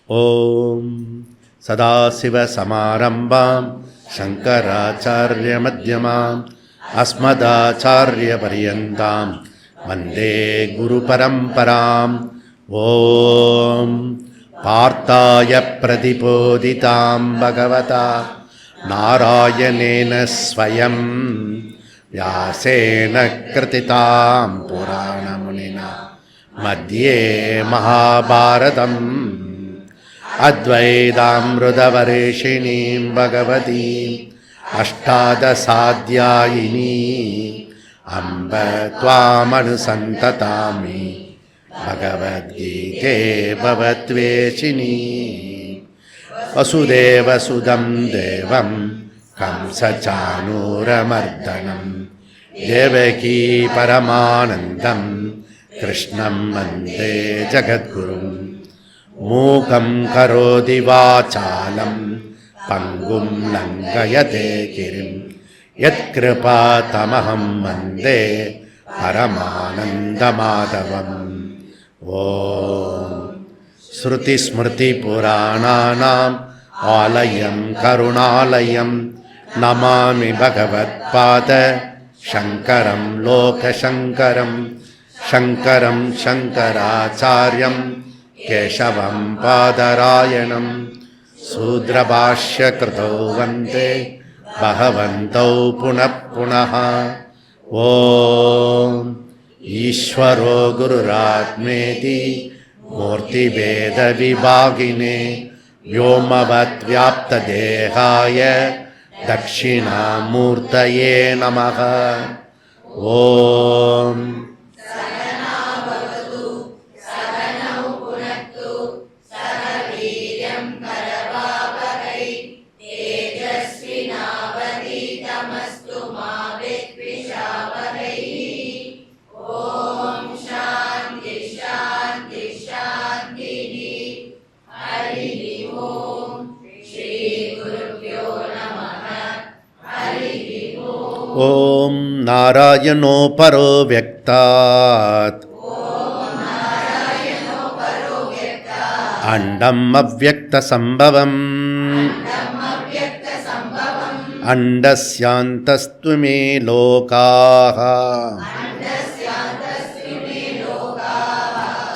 ஓம் சதாசிவசமாரம்பாம் சங்கராச்சார்யமத்யமாம் அஸ்மதாச்சார்யபர்யந்தாம் வந்தே குருபரம்பராம். ஓம் பார்த்தாய பிரதிபோதிதாம் பகவதா நாராயணேன ஸ்வயம் வியாசேன கிருதிதாம் புராணமுனினா மத்யே மகாபாரதம் அத்வைதாம்ருதவரேஷிணீம் பகவதீம் அஷ்டாதசாத்யாயினீ அம்ப த்வாமனுசந்ததாமி பகவத்கீதே பவத்வேஷிணீ. வசுதேவசுதம் தேவம் கம்சசானூரமர்தனம் தேவகீ பரமானந்தம் கிருஷ்ணம் வந்தே ஜகத்குரும். மூகம் கரோதி வாசாலம் பங்கும் லங்கயதே கிரிம் யத்கிருபா தமஹம் வந்தே பரமானந்தமாதவம். ஓம் ஸ்ருதிஸ்மிருதிபுராணானாம் ஆலயம் கருணாலயம் நமாமி பகவத்பாத சங்கரம் லோகசங்கரம். சங்கரம் சங்கராச்சார்யம் கேசவம் பாதராயணம் சூத்ரபாஷ்யகிருதோ வந்தே பகவந்தௌ புனః புனः. ஓம் ஈஸ்வரோ குருராத்மேதி மூர்த்திபேத விபாகினே வ்யோமவத் வியாப்ததேகாய தக்ஷிணாமூர்த்தயே நமः. ஓம் ஓம் நாராயணோ பரோ வ்யக்தாத் அண்டம் அவ்யக்தசம்பவம் அண்டஸ்யாந்தஸ்து மே லோகாः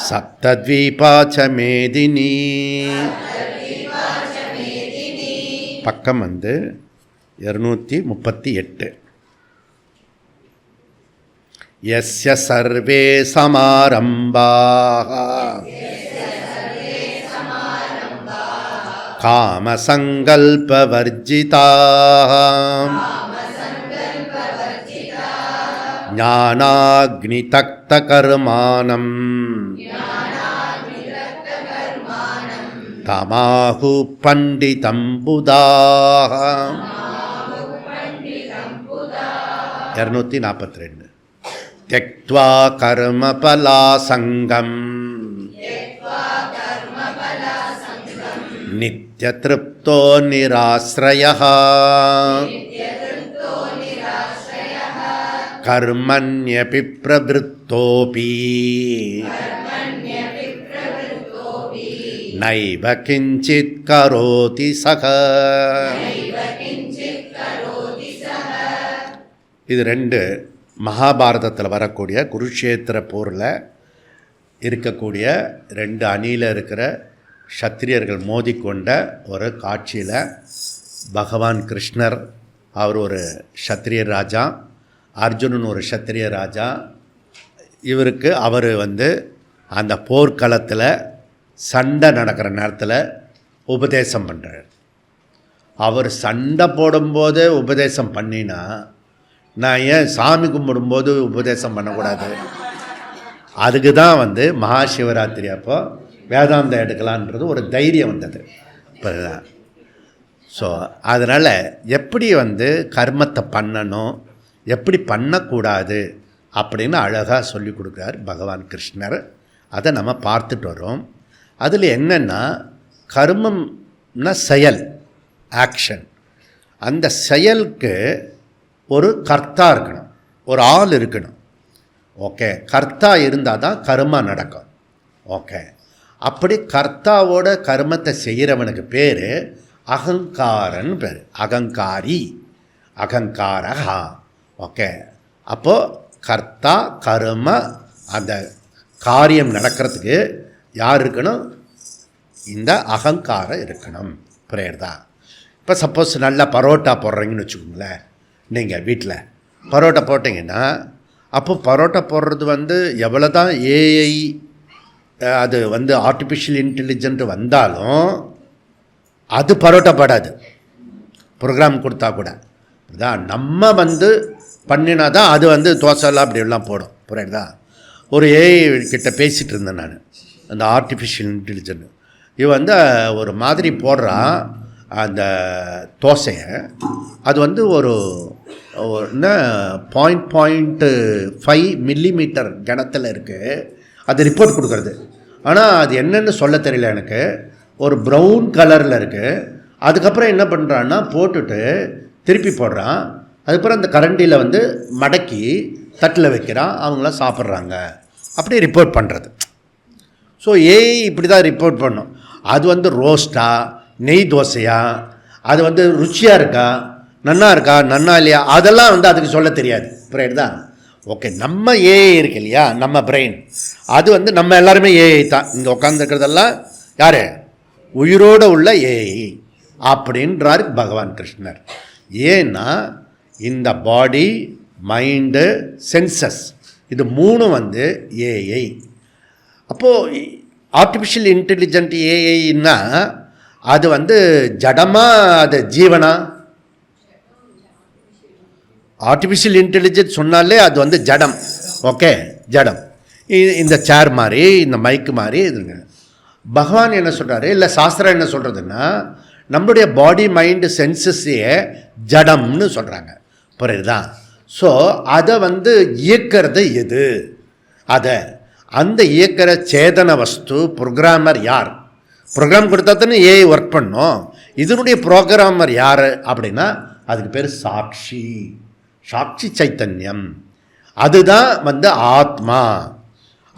சப்தத்வீபா ச மேதினி. பக்கம் 238. யஸ்ய சர்வே சமாரம்பாः காமசங்கல்பவர்ஜிதாः ஞானாக்னிதக்தகர்மாணம் தமாஹு பண்டிதம் புதாः. 242. த்யக்த்வா கர்மபலாசங்கம் நித்யத்ருப்தோ நிராஸ்ரயः கர்மண்யபி பிரவருத்தோபி நைவ கிஞ்சித் கரோதி சக. இது 2 மகாபாரதத்தில் வரக்கூடிய குருஷேத்திர போரில் இருக்கக்கூடிய 2 அணியில் இருக்கிற க்ஷத்திரியர்கள் மோதிக்கொண்ட ஒரு காட்சியில் பகவான் கிருஷ்ணர் அவர் ஒரு க்ஷத்திரிய ராஜா, அர்ஜுனன் ஒரு க்ஷத்திரிய ராஜா. இவருக்கு அவர் அந்த போர்க்களத்தில் சண்டை நடக்கிற நேரத்தில் உபதேசம் பண்ணுறார். அவர் சண்டை போடும்போது உபதேசம் பண்ணினா நான் ஏன் சாமி கும்பிடும்போது உபதேசம் பண்ணக்கூடாது? அதுக்கு தான் மகா சிவராத்திரி அப்போ வேதாந்தம் எடுக்கலான்றது ஒரு தைரியம் வந்தது. இப்போ ஸோ அதனால் எப்படி கர்மத்தை பண்ணணும், எப்படி பண்ணக்கூடாது அப்படின்னு அழகாக சொல்லி கொடுக்குறார் பகவான் கிருஷ்ணர். அதை நம்ம பார்த்துட்டு வரோம். அதில் என்னென்னா, கர்மம்னா செயல், ஆக்ஷன். அந்த செயலுக்கு ஒரு கர்த்தா இருக்கணும், ஒரு ஆள் இருக்கணும். ஓகே, கர்த்தா இருந்தால் தான் கர்மா நடக்கும். ஓகே, அப்படி கர்த்தாவோட கர்மத்தை செய்கிறவனுக்கு பேர் அகங்காரன் பேர், அகங்காரி, அகங்காரஹா. ஓகே, அப்போது கர்த்தா கர்ம அந்த காரியம் நடக்கிறதுக்கு யார் இருக்கணும்? இந்த அகங்காரம் இருக்கணும். புரியுறதா? இப்போ சப்போஸ் நல்லா பரோட்டா போடுறீங்கன்னு வச்சுக்கோங்களேன். நீங்கள் வீட்டில் பரோட்டா போட்டிங்கன்னா அப்போ பரோட்டா போடுறது வந்து எவ்வளோ தான் ஏஐ அது வந்து ஆர்டிஃபிஷியல் இன்டெலிஜென்ட் வந்தாலும் அது பரோட்டா போடாது, ப்ரோக்ராம் கொடுத்தா கூட. அதான் நம்ம வந்து பண்ணினா தான் அது வந்து தோசைலாம் அப்படியெல்லாம் போடும். புரியுதா? ஒரு ஏஐ கிட்ட பேசிகிட்டு இருந்தேன் நான், அந்த ஆர்டிஃபிஷியல் இன்டெலிஜென்ட். இவன் வந்து ஒரு மாதிரி போடுறான் அந்த தோசையை. அது வந்து ஒரு என்ன 0.5 மில்லிமீட்டர் கனத்தில் இருக்குது. அது ரிப்போர்ட் கொடுக்குறது. ஆனால் அது என்னென்னு சொல்ல தெரியல எனக்கு. ஒரு ப்ரௌன் கலரில் இருக்குது. அதுக்கப்புறம் என்ன பண்ணுறான்னா போட்டுட்டு திருப்பி போடுறான். அதுக்கப்புறம் அந்த கரண்டியில் வந்து மடக்கி தட்டில் வைக்கிறான், அவங்களாம் சாப்பிட்றாங்க. அப்படியே ரிப்போர்ட் பண்ணுறது. ஸோ ஏஐ இப்படி தான் ரிப்போர்ட் பண்ணும். அது வந்து ரோஸ்ட்டா, நெய் தோசையா, அது வந்து ருச்சியாக இருக்கா, நன்னா இருக்கா, நன்னா இல்லையா, அதெல்லாம் வந்து அதுக்கு சொல்ல தெரியாது. புரியுதா? ஓகே, நம்ம ஏஐ இருக்கு இல்லையா, நம்ம பிரெயின், அது வந்து நம்ம எல்லாருமே ஏஐ தான். இங்கே உட்காந்துருக்கிறதெல்லாம் யார்? உயிரோடு உள்ள ஏஐ அப்படின்றார் பகவான் கிருஷ்ணர். ஏன்னா இந்த பாடி, மைண்டு, சென்சஸ் இது மூணும் வந்து ஏஐ. அப்போது ஆர்டிஃபிஷியல் இன்டெலிஜென்ட் ஏஐன்னா அது வந்து ஜடமா, அது ஜீவனா? ஆர்டிஃபிஷியல் இன்டெலிஜென்ட் சொன்னாலே அது வந்து ஜடம். ஓகே, ஜடம். இந்த சேர் மாதிரி, இந்த மைக்கு மாதிரி இதுங்க. பகவான் என்ன சொல்கிறாரு, இல்லை சாஸ்திரம் என்ன சொல்கிறதுன்னா, நம்மளுடைய பாடி, மைண்டு, சென்சஸையே ஜடம்னு சொல்கிறாங்க. புரியுதுதான்? ஸோ அதை வந்து இயக்கிறது எது? அதை அந்த இயக்கிற சேதன வஸ்து, ப்ரோக்ராமர் யார்? ப்ரோக்ராம் கொடுத்தா தானே ஏஐ ஒர்க் பண்ணோம். இதனுடைய ப்ரோக்ராமர் யார் அப்படின்னா அதுக்கு பேர் சாட்சி, சாட்சி சைத்தன்யம். அதுதான் வந்து ஆத்மா.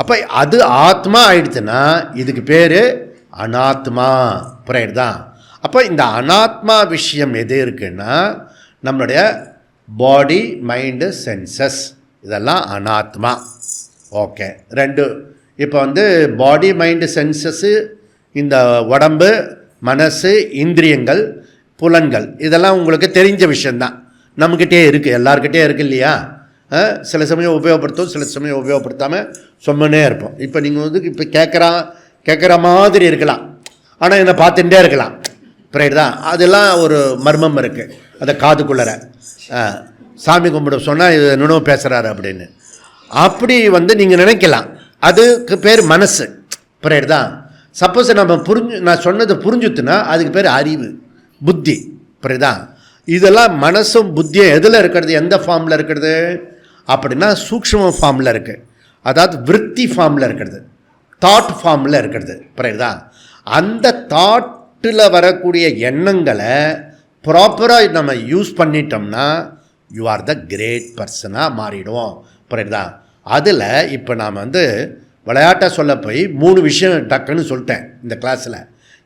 அப்போ அது ஆத்மா ஆயிடுச்சுன்னா இதுக்கு பேர் அனாத்மா. புரியுதுதான்? அப்போ இந்த அனாத்மா விஷயம் எது இருக்குன்னா நம்மளுடைய பாடி, மைண்டு, சென்சஸ் இதெல்லாம் அனாத்மா. ஓகே, ரெண்டு. இப்போ வந்து பாடி, மைண்டு, சென்சஸ்ஸு, இந்த உடம்பு, மனசு, இந்திரியங்கள், புலன்கள் இதெல்லாம் உங்களுக்கு தெரிஞ்ச விஷயந்தான். நம்மக்கிட்டே இருக்குது, எல்லாருக்கிட்டே இருக்குது இல்லையா? சில சமயம் உபயோகப்படுத்தும், சில சமயம் உபயோகப்படுத்தாமல் சொம்மனே இருப்போம். இப்போ நீங்கள் வந்து இப்போ கேட்குற மாதிரி இருக்கலாம், ஆனால் என்னை பார்த்துட்டே இருக்கலாம். புரியுதா? அதெல்லாம் ஒரு மர்மம் இருக்குது அதை காதுக்குள்ளற. சாமி கும்பிட சொன்னால் இது என்னென்னோ பேசுகிறாரு அப்படின்னு அப்படி வந்து நீங்கள் நினைக்கலாம். அதுக்கு பேர் மனசு. புரியுதா? சப்போஸ் நம்ம நான் சொன்னதை புரிஞ்சுத்துனா அதுக்கு பேர் அறிவு, புத்தி. புரியுதா? இதெல்லாம் மனசும் புத்தியும் எதில் இருக்கிறது, எந்த ஃபார்மில் இருக்கிறது அப்படின்னா சூக்ஷ்ம ஃபார்மில் இருக்குது. அதாவது விருத்தி ஃபார்மில் இருக்கிறது, தாட் ஃபார்மில் இருக்கிறது. புரியுதா? அந்த தாட்டில் வரக்கூடிய எண்ணங்களை ப்ராப்பராக நம்ம யூஸ் பண்ணிட்டோம்னா யூ ஆர் த கிரேட் பர்சனாக மாறிடுவோம். புரியுதா? அதில் இப்போ நாம் வந்து விளையாட்டாக சொல்ல போய் 3 விஷயம் டக்குன்னு சொல்லிட்டேன் இந்த கிளாஸில்.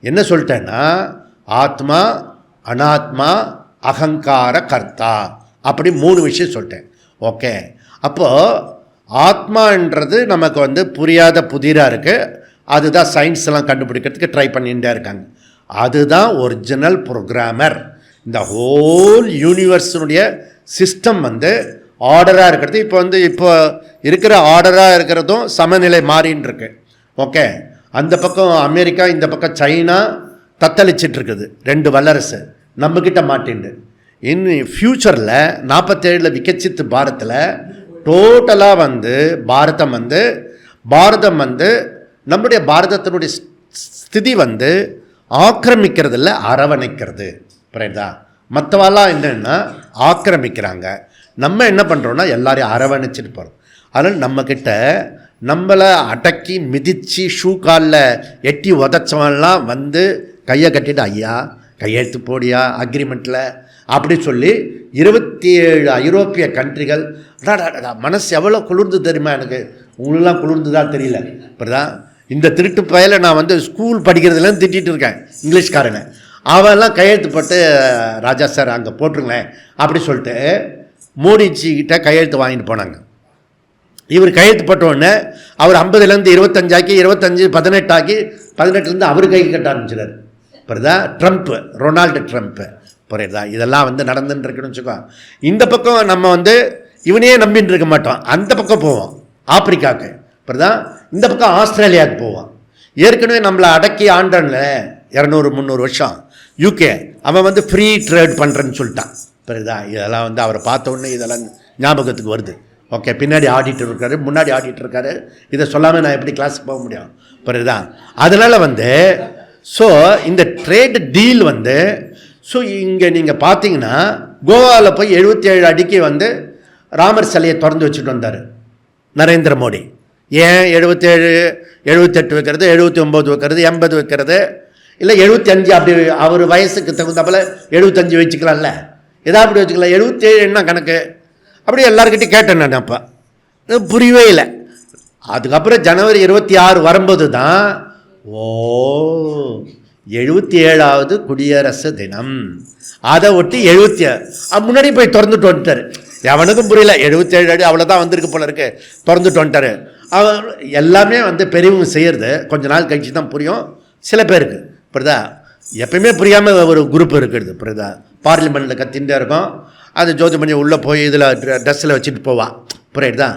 என்ன சொல்லிட்டேன்னா ஆத்மா, அனாத்மா, அகங்கார, கர்த்தா, அப்படி 3 விஷயம் சொல்லிட்டேன். ஓகே, அப்போது ஆத்மான்றது நமக்கு வந்து புரியாத புதிராக இருக்குது. அதுதான் சயின்ஸ்லாம் கண்டுபிடிக்கிறதுக்கு ட்ரை பண்ணிகிட்டே இருக்காங்க. அதுதான் ஒரிஜினல் ப்ரோக்ராமர். இந்த ஹோல் யூனிவர்ஸினுடைய சிஸ்டம் வந்து ஆர்டராக இருக்கிறது. இப்போ இருக்கிற ஆர்டராக இருக்கிறதும் சமநிலை மாறின்னு இருக்கு. ஓகே, அந்த பக்கம் அமெரிக்கா, இந்த பக்கம் சைனா தத்தளிச்சிட்டு இருக்குது, 2 வல்லரசு நம்மக்கிட்ட மாட்டிண்டு. இன்னும் ஃப்யூச்சரில் 47 விகசித் பாரத்தில் டோட்டலாக வந்து பாரதம் வந்து நம்முடைய பாரதத்தினுடைய ஸ்திதி வந்து ஆக்கிரமிக்கிறதில்ல, அரவணைக்கிறது. புரியுதா? மற்றவெல்லாம் என்னென்னா ஆக்கிரமிக்கிறாங்க. நம்ம என்ன பண்ணுறோன்னா எல்லாரையும் அரவணைச்சிட்டு போகிறோம். அதனால் நம்மக்கிட்ட நம்மளை அடக்கி மிதித்து ஷூ காலில் எட்டி உதச்சவெல்லாம் வந்து கையை கட்டிட்டு ஐயா கையெழுத்து போடியா அக்ரிமெண்ட்டில் அப்படி சொல்லி 27 ஐரோப்பிய கண்ட்ரிகள் மனசு எவ்வளோ குளிர்ந்து தெரியுமா எனக்கு? உங்களெலாம் குளிர்ந்து தான் தெரியல. இப்படிதான் இந்த திருட்டு பயலை நான் வந்து ஸ்கூல் படிக்கிறதுலாம் திட்டிகிட்டு இருக்கேன் இங்கிலீஷ்காரனை. அவெல்லாம் கையெழுத்து போட்டு ராஜா சார் அங்கே போட்டுருங்களேன் அப்படி சொல்லிட்டு மோடிஜிக்கிட்ட கையெழுத்து வாங்கிட்டு போனாங்க. இவர் கையெழுத்து போட்டோடனே அவர் 50லேருந்து 25 ஆக்கி 25 18 ஆக்கி 18லேருந்து அவர் கை கட்ட ஆரம்பிச்சிடார். புரியுதா? Trump, Ronald Trump. புரியுதா? இதெல்லாம் வந்து நடந்துன்னு இருக்குன்னு வச்சுக்கோ. இந்த பக்கம் நம்ம வந்து இவனையே நம்பின்னு இருக்க மாட்டோம், அந்த பக்கம் போவோம் ஆப்பிரிக்காவுக்கு. புரியுதா? இந்த பக்கம் ஆஸ்திரேலியாவுக்கு போவோம். ஏற்கனவே நம்மளை அடக்கி ஆண்டான்ல 200-300 வருஷம் யூகே, அவன் வந்து ஃப்ரீ ட்ரேட் பண்ணுறேன்னு சொல்லிட்டான். புரியுதா? இதெல்லாம் வந்து அவரை பார்த்த உடனே இதெல்லாம் ஞாபகத்துக்கு வருது. ஓகே, பின்னாடி ஆடிட்டர் இருக்காரு, முன்னாடி ஆடிட்டர் இருக்காரு, இதை சொல்லாமல் நான் எப்படி கிளாஸுக்கு போக முடியும்? புரியுதா? அதனால் வந்து ஸோ இந்த ட்ரேட் டீல் வந்து ஸோ இங்கே நீங்கள் பார்த்தீங்கன்னா கோவாவில் போய் 77 அடிக்கு வந்து ராமர் சிலையை திறந்து வச்சுட்டு வந்தார் நரேந்திர மோடி. ஏன் 77, 78 வைக்கிறது, 79 வைக்கிறது, 80 வைக்கிறது, இல்லை 75 அப்படி அவர் வயசுக்கு தகுந்தாப்பில் 75 வச்சுக்கலாம்ல, எதாவது அப்படி வச்சுக்கலாம். 77 என்ன கணக்கு அப்படி எல்லாருக்கிட்டையும் கேட்டேன் நான். அப்போ புரியவே இல்லை. அதுக்கப்புறம் ஜனவரி 26 வரும்போது தான் 77வது குடியரசு தினம், அதை ஒட்டி 77 முன்னாடி போய் திறந்துட்டு வந்துட்டார். எவனுக்கும் புரியல, 77 அடி அவ்வளோதான் வந்திருக்கு போல இருக்கு, திறந்துட்டு வந்துட்டார். அவர் எல்லாமே வந்து பெரியவங்க செய்கிறது கொஞ்ச நாள் கழிச்சு தான் புரியும் சில பேருக்கு. புரியுதா? எப்பயுமே புரியாமல் ஒரு குரூப் இருக்குது. புரியுதா? பார்லிமெண்ட்டில் கத்தின்ண்டே இருக்கும், அது ஜோதிமணி உள்ளே போய் இதில் ட்ரெஸ்ஸில் வச்சுட்டு போவான். புரியுதா?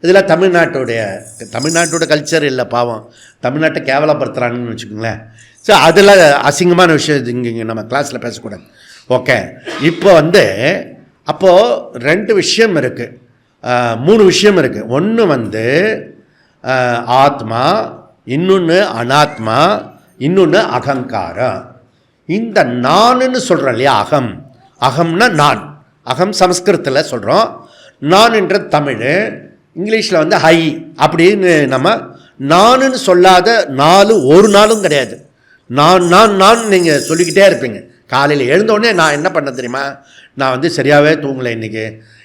இதில் தமிழ்நாட்டோட கல்ச்சர் இல்லை, பாவம் தமிழ்நாட்டை கேவலப்படுத்துகிறான்னு வச்சுக்கோங்களேன். ஸோ அதில் அசிங்கமான விஷயம் இது இங்கே நம்ம கிளாஸில் பேசக்கூடாது. ஓகே, இப்போ வந்து அப்போது 2 விஷயம் இருக்குது, 3 விஷயம் இருக்குது. ஒன்று வந்து ஆத்மா, இன்னொன்று அனாத்மா, இன்னொன்று அகங்காரம். இந்த நானுன்னு சொல்கிறோம் இல்லையா, அகம்னா நான், அகம் சமஸ்கிருதத்தில் சொல்கிறோம், நான் என்ற தமிழ், இங்கிலீஷில் வந்து ஹை அப்படின்னு. நம்ம நானுன்னு சொல்லாத நாள் ஒரு நாளும் கிடையாது. நான் நீங்கள் சொல்லிக்கிட்டே இருப்பீங்க. காலையில் எழுந்தோடனே நான் என்ன பண்ண தெரியுமா, நான் வந்து சரியாகவே தூங்கலை,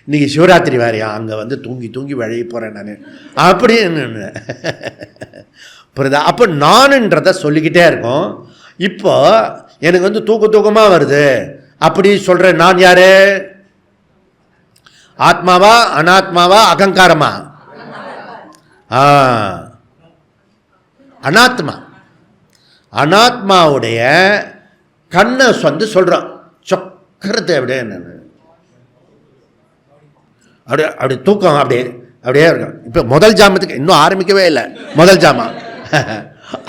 இன்றைக்கி சிவராத்திரி வேறையா, அங்கே வந்து தூங்கி வழி போகிறேன் நான் அப்படின்னு. புரியுதா? அப்போ நானுன்றதை சொல்லிக்கிட்டே இருக்கோம். இப்போ எனக்கு வந்து தூக்கமாக வருது அப்படி சொல்கிறேன். நான் யார்? ஆத்மாவா, அனாத்மாவா, அகங்காரமா? அனாத்மா. அனாத்மாவுடைய கண்ணை வந்து சொல்கிறோம், சொக்கரத்தை அப்படியே அப்படி தூக்கம் அப்படியே இருக்கும். இப்போ முதல் ஜாமத்துக்கு இன்னும் ஆரம்பிக்கவே இல்லை, முதல் ஜாமம்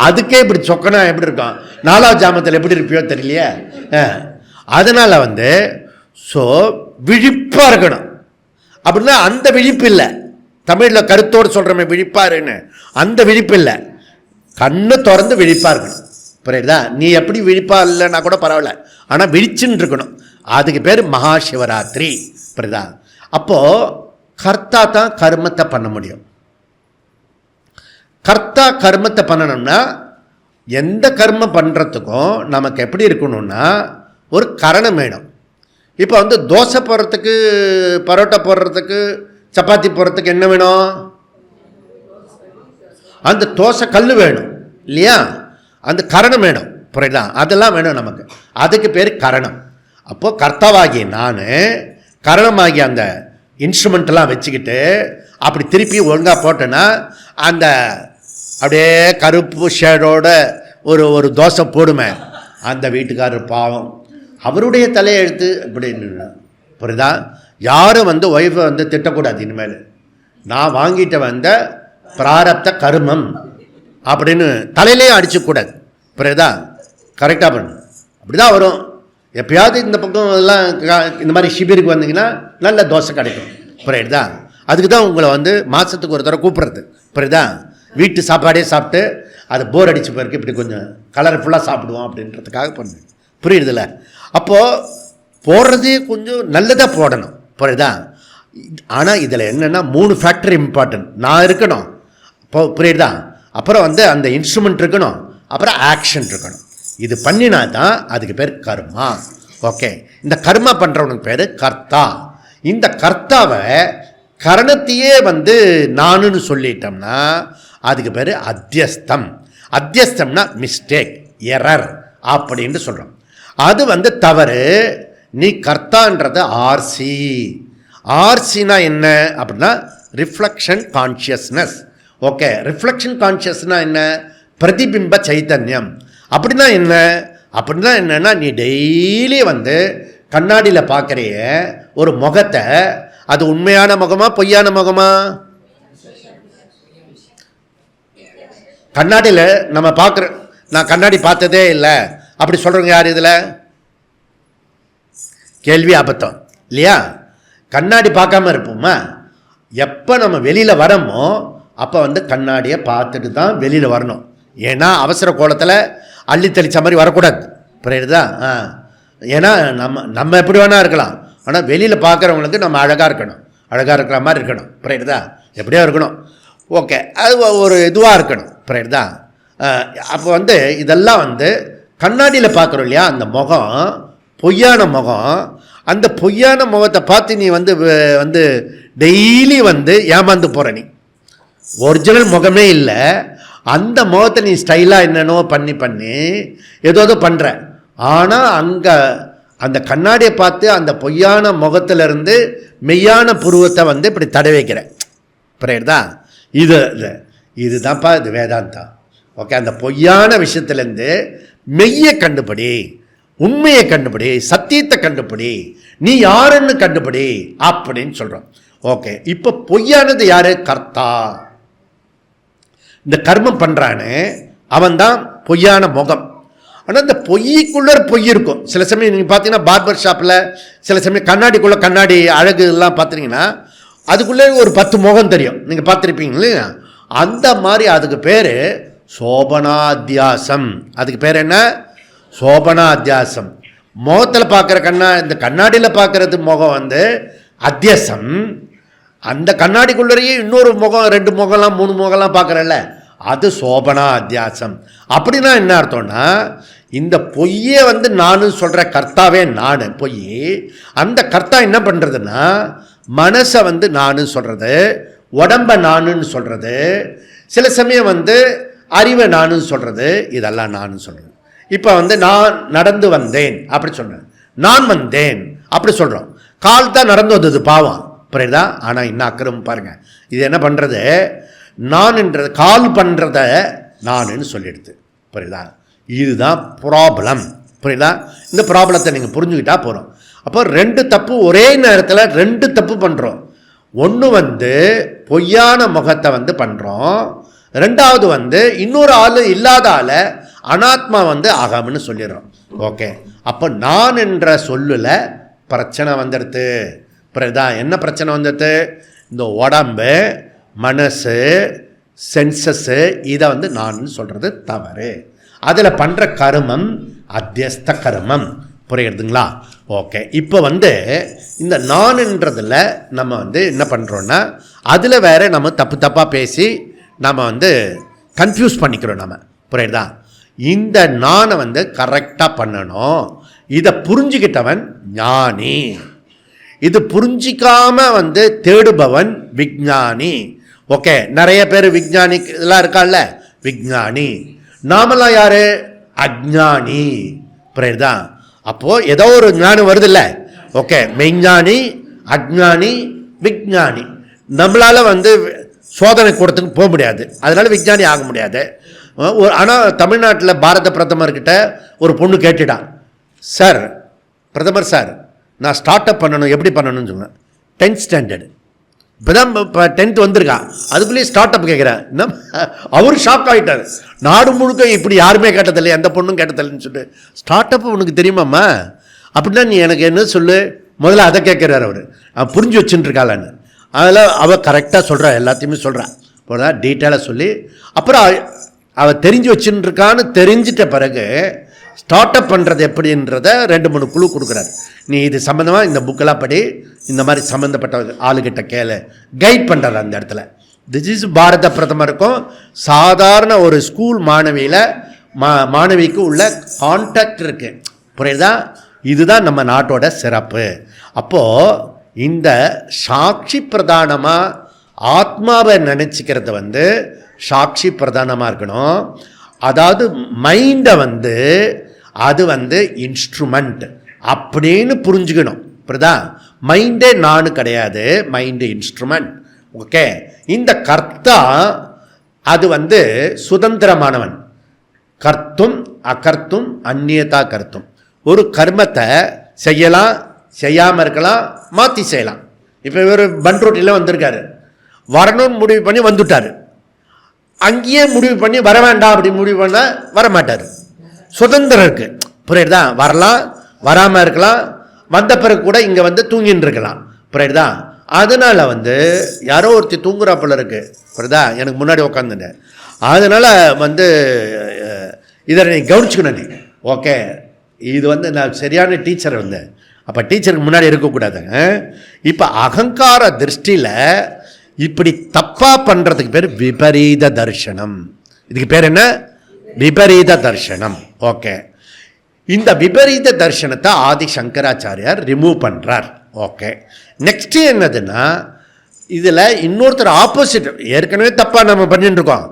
அதுக்கே இப்படி சொக்கனா எப்படி இருக்கும், 4வது ஜாமத்தில் எப்படி இருப்பியோ தெரியலையே. அதனால் வந்து ஸோ விழிப்பாக இருக்கணும். அப்படின்னா அந்த விழிப்பு இல்லை, தமிழில் கருத்தோடு சொல்கிறோமே விழிப்பாருன்னு, அந்த விழிப்பு இல்லை, கண்ணை திறந்து விழிப்பாக இருக்கணும். புரியுதா? நீ எப்படி விழிப்பாக இல்லைன்னா கூட பரவாயில்ல, ஆனால் விழிச்சுன்னு இருக்கணும். அதுக்கு பேர் மகா சிவராத்திரி. புரியுதா? அப்போது கர்த்தா தான் கர்மத்தை பண்ண முடியும். கர்த்தா கர்மத்தை பண்ணணும்னா எந்த கர்மம் பண்ணுறதுக்கும் நமக்கு எப்படி இருக்கணும்னா ஒரு கரணம் வேணும். இப்போ வந்து தோசை போடுறதுக்கு, பரோட்டா போடுறதுக்கு, சப்பாத்தி போடுறதுக்கு என்ன வேணும்? அந்த தோசை கல் வேணும் இல்லையா, அந்த கரணம் வேணும். புரியுதா? அதெல்லாம் வேணும் நமக்கு, அதுக்கு பேர் கரணம். அப்போது கர்த்தாவாகிய நான் கரணமாகிய அந்த இன்ஸ்ட்ருமெண்ட்டெல்லாம் வச்சுக்கிட்டு அப்படி திருப்பி ஒழுங்காக போட்டேன்னா அந்த அப்படியே கருப்பு ஷேடோட ஒரு தோசை போடுமே, அந்த வீட்டுக்காரர் பாவம் அவருடைய தலையை எடுத்து இப்படின்னு. புரியுதா? யாரும் வந்து ஒய்ஃபை வந்து திட்டக்கூடாது இனிமேல். நான் வாங்கிட்டு வந்த பிராரப்த கர்மம் அப்படின்னு தலையிலே அடிச்சுக்கூடாது. புரியுதா? கரெக்டாக பண்ணு, அப்படி தான் வரும். எப்பயாவது இந்த பக்கம் எல்லாம் இந்த மாதிரி ஷிபிருக்கு வந்தீங்கன்னா நல்ல தோசை கிடைக்கும். புரியுதா? அதுக்கு தான் உங்களை வந்து மாதத்துக்கு ஒரு தடவை கூப்பிட்றது. புரியுதா? வீட்டு சாப்பாடே சாப்பிட்டு அது போர் அடிச்சு போயிருக்கு, இப்படி கொஞ்சம் கலர்ஃபுல்லாக சாப்பிடுவோம் அப்படின்றதுக்காக பண்ணு. புரியுறதில்ல? அப்போது போடுறதே கொஞ்சம் நல்லதாக போடணும். புரியுதா? ஆனால் இதில் என்னென்னா 3 ஃபேக்டர் இம்பார்ட்டன்ட். நான் இருக்கணும், புரியுதா? அப்புறம் வந்து அந்த இன்ஸ்ட்ருமெண்ட் இருக்கணும், அப்புறம் ஆக்ஷன் இருக்கணும். இது பண்ணினா தான் அதுக்கு பேர் கர்மா. ஓகே, இந்த கர்மா பண்ணுறவனுக்கு பேர் கர்த்தா. இந்த கர்த்தாவை கரணத்தையே வந்து நானுன்னு சொல்லிட்டோம்னா அதுக்கு பேர் அத்தியஸ்தம். அத்தியஸ்தம்னா மிஸ்டேக், எரர் அப்படின்னு சொல்கிறோம். அது வந்து தவறு. நீ கர்த்தான்றது ஆர்சி. ஆர்சினா என்ன அப்படின்னா ரிஃப்ளெக்ஷன் கான்ஷியஸ்னஸ். ஓகே, ரிஃப்ளெக்ஷன் கான்ஷியஸ்னா என்ன? பிரதிபிம்ப சைத்தன்யம். அப்படின்னா என்ன? அப்படின்னா என்னன்னா, நீ டெய்லி வந்து கண்ணாடியில் பார்க்குறிய ஒரு முகத்தை, அது உண்மையான முகமா பொய்யான முகமா? கண்ணாடியில் நம்ம பார்க்குற, நான் கண்ணாடி பார்த்ததே இல்லை அப்படி சொல்கிறவங்க யார் இதில்? கேள்வி அபத்தம் இல்லையா? கண்ணாடி பார்க்காம இருப்போமா? எப்போ நம்ம வெளியில் வரமோ அப்போ வந்து கண்ணாடியை பார்த்துட்டு தான் வெளியில் வரணும். ஏன்னா அவசர கோலத்தில் அள்ளி தெளித்த மாதிரி வரக்கூடாது. புரியுதா? ஏன்னா நம்ம எப்படி வேணா இருக்கலாம், ஆனால் வெளியில் பார்க்குறவங்களுக்கு நம்ம அழகாக இருக்கணும், அழகாக இருக்கிற மாதிரி இருக்கணும். புரியுதா? எப்படியோ இருக்கணும். ஓகே, அது ஒரு இதுவாக இருக்கணும். புரியுதா? அப்போ வந்து இதெல்லாம் வந்து கண்ணாடியில் பார்க்குறோம் இல்லையா, அந்த முகம் பொய்யான முகம். அந்த பொய்யான முகத்தை பார்த்து நீ வந்து டெய்லி வந்து ஏமாந்து போகிற. நீ ஒரிஜினல் முகமே இல்லை, அந்த முகத்தை நீ ஸ்டைலாக என்னென்னோ பண்ணி ஏதோ பண்ணுற. ஆனால் அங்கே அந்த கண்ணாடியை பார்த்து அந்த பொய்யான முகத்திலேருந்து மெய்யான புருவத்தை வந்து இப்படி தடை வைக்கிற. புரியுதா? இதுதான்ப்பா இது வேதாந்தா. ஓகே, அந்த பொய்யான விஷயத்துலேருந்து மெய்யை கண்டுபிடி, உண்மையை கண்டுபிடி, சத்தியத்தை கண்டுபிடி, நீ யாருன்னு கண்டுபிடி அப்படின்னு சொல்கிறோம். ஓகே, இப்போ பொய்யானது யாரு? கர்த்தா. இந்த கர்மம் பண்ணுறான்னு அவன் தான் பொய்யான முகம். ஆனால் இந்த பொய்க்குள்ளே பொய் இருக்கும். சில சமயம் நீங்கள் பார்த்தீங்கன்னா பார்பர் ஷாப்பில் சில சமயம் கண்ணாடிக்குள்ளே கண்ணாடி அழகு எல்லாம் பார்த்தீங்கன்னா அதுக்குள்ளே ஒரு 10 முகம் தெரியும். நீங்கள் பார்த்துருப்பீங்க இல்லையா? அந்த மாதிரி அதுக்கு பேர் சோபனாத்தியாசம். அதுக்கு பேர் என்ன? சோபனாத்தியாசம். முகத்தில் பார்க்குற இந்த கண்ணாடியில் பார்க்குறது முகம் வந்து அத்தியாசம். அந்த கண்ணாடிக்குள்ளேயே இன்னொரு முகம், 2 முகம்லாம் 3 முகம்லாம் பார்க்குறல்ல, அது சோபனா அத்தியாசம். அப்படின்னா என்ன அர்த்தம்னா, இந்த பொய்யே வந்து நானு சொல்கிற கர்த்தாவே நான் பொய். அந்த கர்த்தா என்ன பண்ணுறதுன்னா மனசை வந்து நானு சொல்கிறது, உடம்பை நானுன்னு சொல்கிறது, சில சமயம் வந்து அறிவை நானுன்னு சொல்கிறது, இதெல்லாம் நானுன்னு சொல்கிறது. இப்போ வந்து நான் நடந்து வந்தேன் அப்படி சொல்கிறேன், நான் வந்தேன் அப்படி சொல்கிறோம். கால் தான் நடந்து வந்தது பாவம். புரியுதா? ஆனால் இன்னும் அக்கிரமம் பாருங்கள். இது என்ன பண்ணுறது? நான்ன்றது கால் பண்ணுறத நானுன்னு சொல்லிடுது. புரியுதா? இதுதான் ப்ராப்ளம். புரியுதா? இந்த ப்ராப்ளத்தை நீங்கள் புரிஞ்சுக்கிட்டா போகிறோம். அப்போ 2 தப்பு ஒரே நேரத்தில் 2 தப்பு பண்ணுறோம். ஒன்று வந்து பொய்யான முகத்தை வந்து பண்ணுறோம், 2வது வந்து இன்னொரு ஆள் இல்லாத ஆளை அனாத்மா வந்து அகம்னு சொல்லிடுறோம். ஓகே, அப்போ நான் என்ற சொல்லில் பிரச்சனை வந்துடுது. புரியுதா? என்ன பிரச்சனை வந்துடுது? இந்த உடம்பு, மனசு, சென்சஸ்ஸு, இதை வந்து நான் சொல்கிறது தவறு. அதில் பண்ணுற கர்மம் அத்தியஸ்த கர்மம். புரியுதுங்களா? ஓகே, இப்போ வந்து இந்த நான்ன்றதில் நம்ம வந்து என்ன பண்ணுறோன்னா அதில் வேற நம்ம தப்பாக பேசி நம்ம வந்து கன்ஃபியூஸ் பண்ணிக்கிறோம் நம்ம. புரியுதா? இந்த நானை வந்து கரெக்டாக பண்ணணும். இதை புரிஞ்சுக்கிட்டவன் ஞானி. இது புரிஞ்சிக்காம வந்து தேடுபவன் விஞ்ஞானி. ஓகே, நிறைய பேர் விஞ்ஞானி இதெல்லாம் இருக்கால்ல, விஞ்ஞானி. நாமெல்லாம் யாரு? அஜ்ஞானி. புரியுதா? அப்போது ஏதோ ஒரு ஞானம் வருது இல்லை? ஓகே, மெய்ஞானி, அஜ்ஞானி, விஞ்ஞானி. நம்மளால் வந்து சோதனை கூடத்துக்கு போக முடியாது, அதனால விஞ்ஞானி ஆக முடியாது. ஆனால் தமிழ்நாட்டில் பாரத பிரதமர்கிட்ட ஒரு பொண்ணு கேட்டுட்டான், சார் பிரதமர் சார் நான் ஸ்டார்ட் அப் பண்ணணும், எப்படி பண்ணணும்னு சொன்னேன். 10th ஸ்டாண்டர்டு இப்போ தான், இப்போ 10th வந்திருக்கான், அதுக்குள்ளேயே ஸ்டார்ட் அப் கேட்குறேன். இன்னும் அவர் ஷாக் ஆகிட்டார். நாடு முழுக்க இப்படி யாருமே கேட்டதில்லை, எந்த பொண்ணும் கேட்டதில்லைன்னு சொல்லிட்டு, ஸ்டார்ட் அப் உனக்கு தெரியுமாம்மா அப்படின்னா நீ எனக்கு என்ன சொல்லு, முதல்ல அதை கேட்குறாரு அவர். அவன் புரிஞ்சு வச்சுட்டு இருக்காளான்னு. அதில் அவள் கரெக்டாக சொல்கிறா, எல்லாத்தையுமே சொல்கிறான். போதா டீட்டெயிலாக சொல்லி அப்புறம் அவள் தெரிஞ்சு வச்சுட்டு இருக்கான்னு தெரிஞ்சிட்ட பிறகு ஸ்டார்ட் அப் பண்ணுறது எப்படின்றத 2-3 குழு கொடுக்குறாரு. நீ இது சம்மந்தமாக இந்த புக்கெல்லாம் படி, இந்த மாதிரி சம்மந்தப்பட்ட ஆளுகிட்ட கேளு, கைட் பண்ணுறாரு அந்த இடத்துல. திஸ் இஸ் பாரத பிரதமருக்கும் சாதாரண ஒரு ஸ்கூல் மாணவிக்கு உள்ள கான்டாக்ட் இருக்குது. புரியுதா? இதுதான் நம்ம நாட்டோட சிறப்பு. அப்போது இந்த சாட்சி பிரதானமாக ஆத்மாவை நினச்சிக்கிறது வந்து சாட்சி பிரதானமாக இருக்கணும். அதாவது மைண்டை வந்து அது வந்து இன்ஸ்ட்ருமெண்ட் அப்படின்னு புரிஞ்சுக்கணும். புரியுதா? மைண்டே நானு கிடையாது, மைண்டு இன்ஸ்ட்ருமெண்ட். ஓகே, இந்த கர்த்தா அது வந்து சுதந்திரமானவன். கர்த்தும் அகர்த்தும் அந்நியதா கர்த்தும். ஒரு கர்மத்தை செய்யலாம், செய்யாமல் இருக்கலாம், மாற்றி செய்யலாம். இப்போ இவர் பன்ரோட்டியில் வந்திருக்காரு, வரணும்னு முடிவு பண்ணி வந்துட்டார். அங்கேயே முடிவு பண்ணி வர வேண்டாம் அப்படி முடிவு பண்ணால் வரமாட்டார். சுதந்திரம் இருக்குது. புரியுதா? வரலாம், வராமல் இருக்கலாம், வந்த பிறகு கூட இங்கே வந்து தூங்கின்னு இருக்கலாம். புரியுதா? அதனால் வந்து யாரோ ஒருத்தி தூங்குறாப்புல இருக்கு. புரியுதா? எனக்கு முன்னாடி உட்காந்துட்டேன். அதனால் வந்து இதை நீ கவனிச்சுக்கணும் நீ. ஓகே, இது வந்து நான் சரியான டீச்சர் வந்தேன். அப்போ டீச்சருக்கு முன்னாடி இருக்கக்கூடாதுங்க. இப்போ அகங்கார திருஷ்டியில் இப்படி தப்பாக பண்ணுறதுக்கு பேர் விபரீத தர்சனம். இதுக்கு பேர் என்ன? விபரீத தர்சனம். ஓகே, இந்த விபரீத தர்சனத்தை ஆதி சங்கராச்சாரியார் ரிமூவ் பண்ணுறார். ஓகே, நெக்ஸ்ட் என்னதுன்னா, இதில் இன்னொருத்தர் ஆப்போசிட், ஏற்கனவே தப்பாக நம்ம பண்ணிட்டு இருக்கோம்,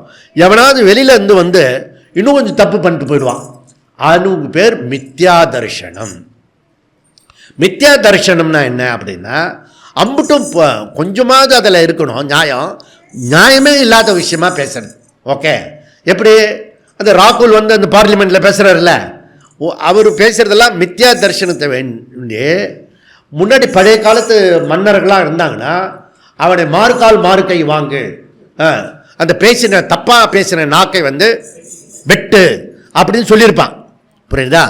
எவனாவது வெளியில இருந்து வந்து இன்னும் கொஞ்சம் தப்பு பண்ணிட்டு போயிடுவான். அதுக்கு பேர் மித்யா தர்சனம். மித்யா தர்சனம்னா என்ன அப்படின்னா, அம்புட்டும் கொஞ்சமாவது அதில் இருக்கணும் நியாயம். நியாயமே இல்லாத விஷயமா பேசுறது. ஓகே, எப்படி அந்த ராகுல் வந்து அந்த பார்லிமெண்ட்டில் பேசுகிறார்ல, அவர் பேசுகிறதெல்லாம் மித்யா தர்சனத்தை வேண்டி. முன்னாடி பழைய காலத்து மன்னர்களாக இருந்தாங்கன்னா அவனை மாறுகால் மாறுக்கை வாங்கு, அந்த பேசின தப்பாக பேசின நாக்கை வந்து வெட்டு அப்படின்னு சொல்லியிருப்பான். புரியுதா?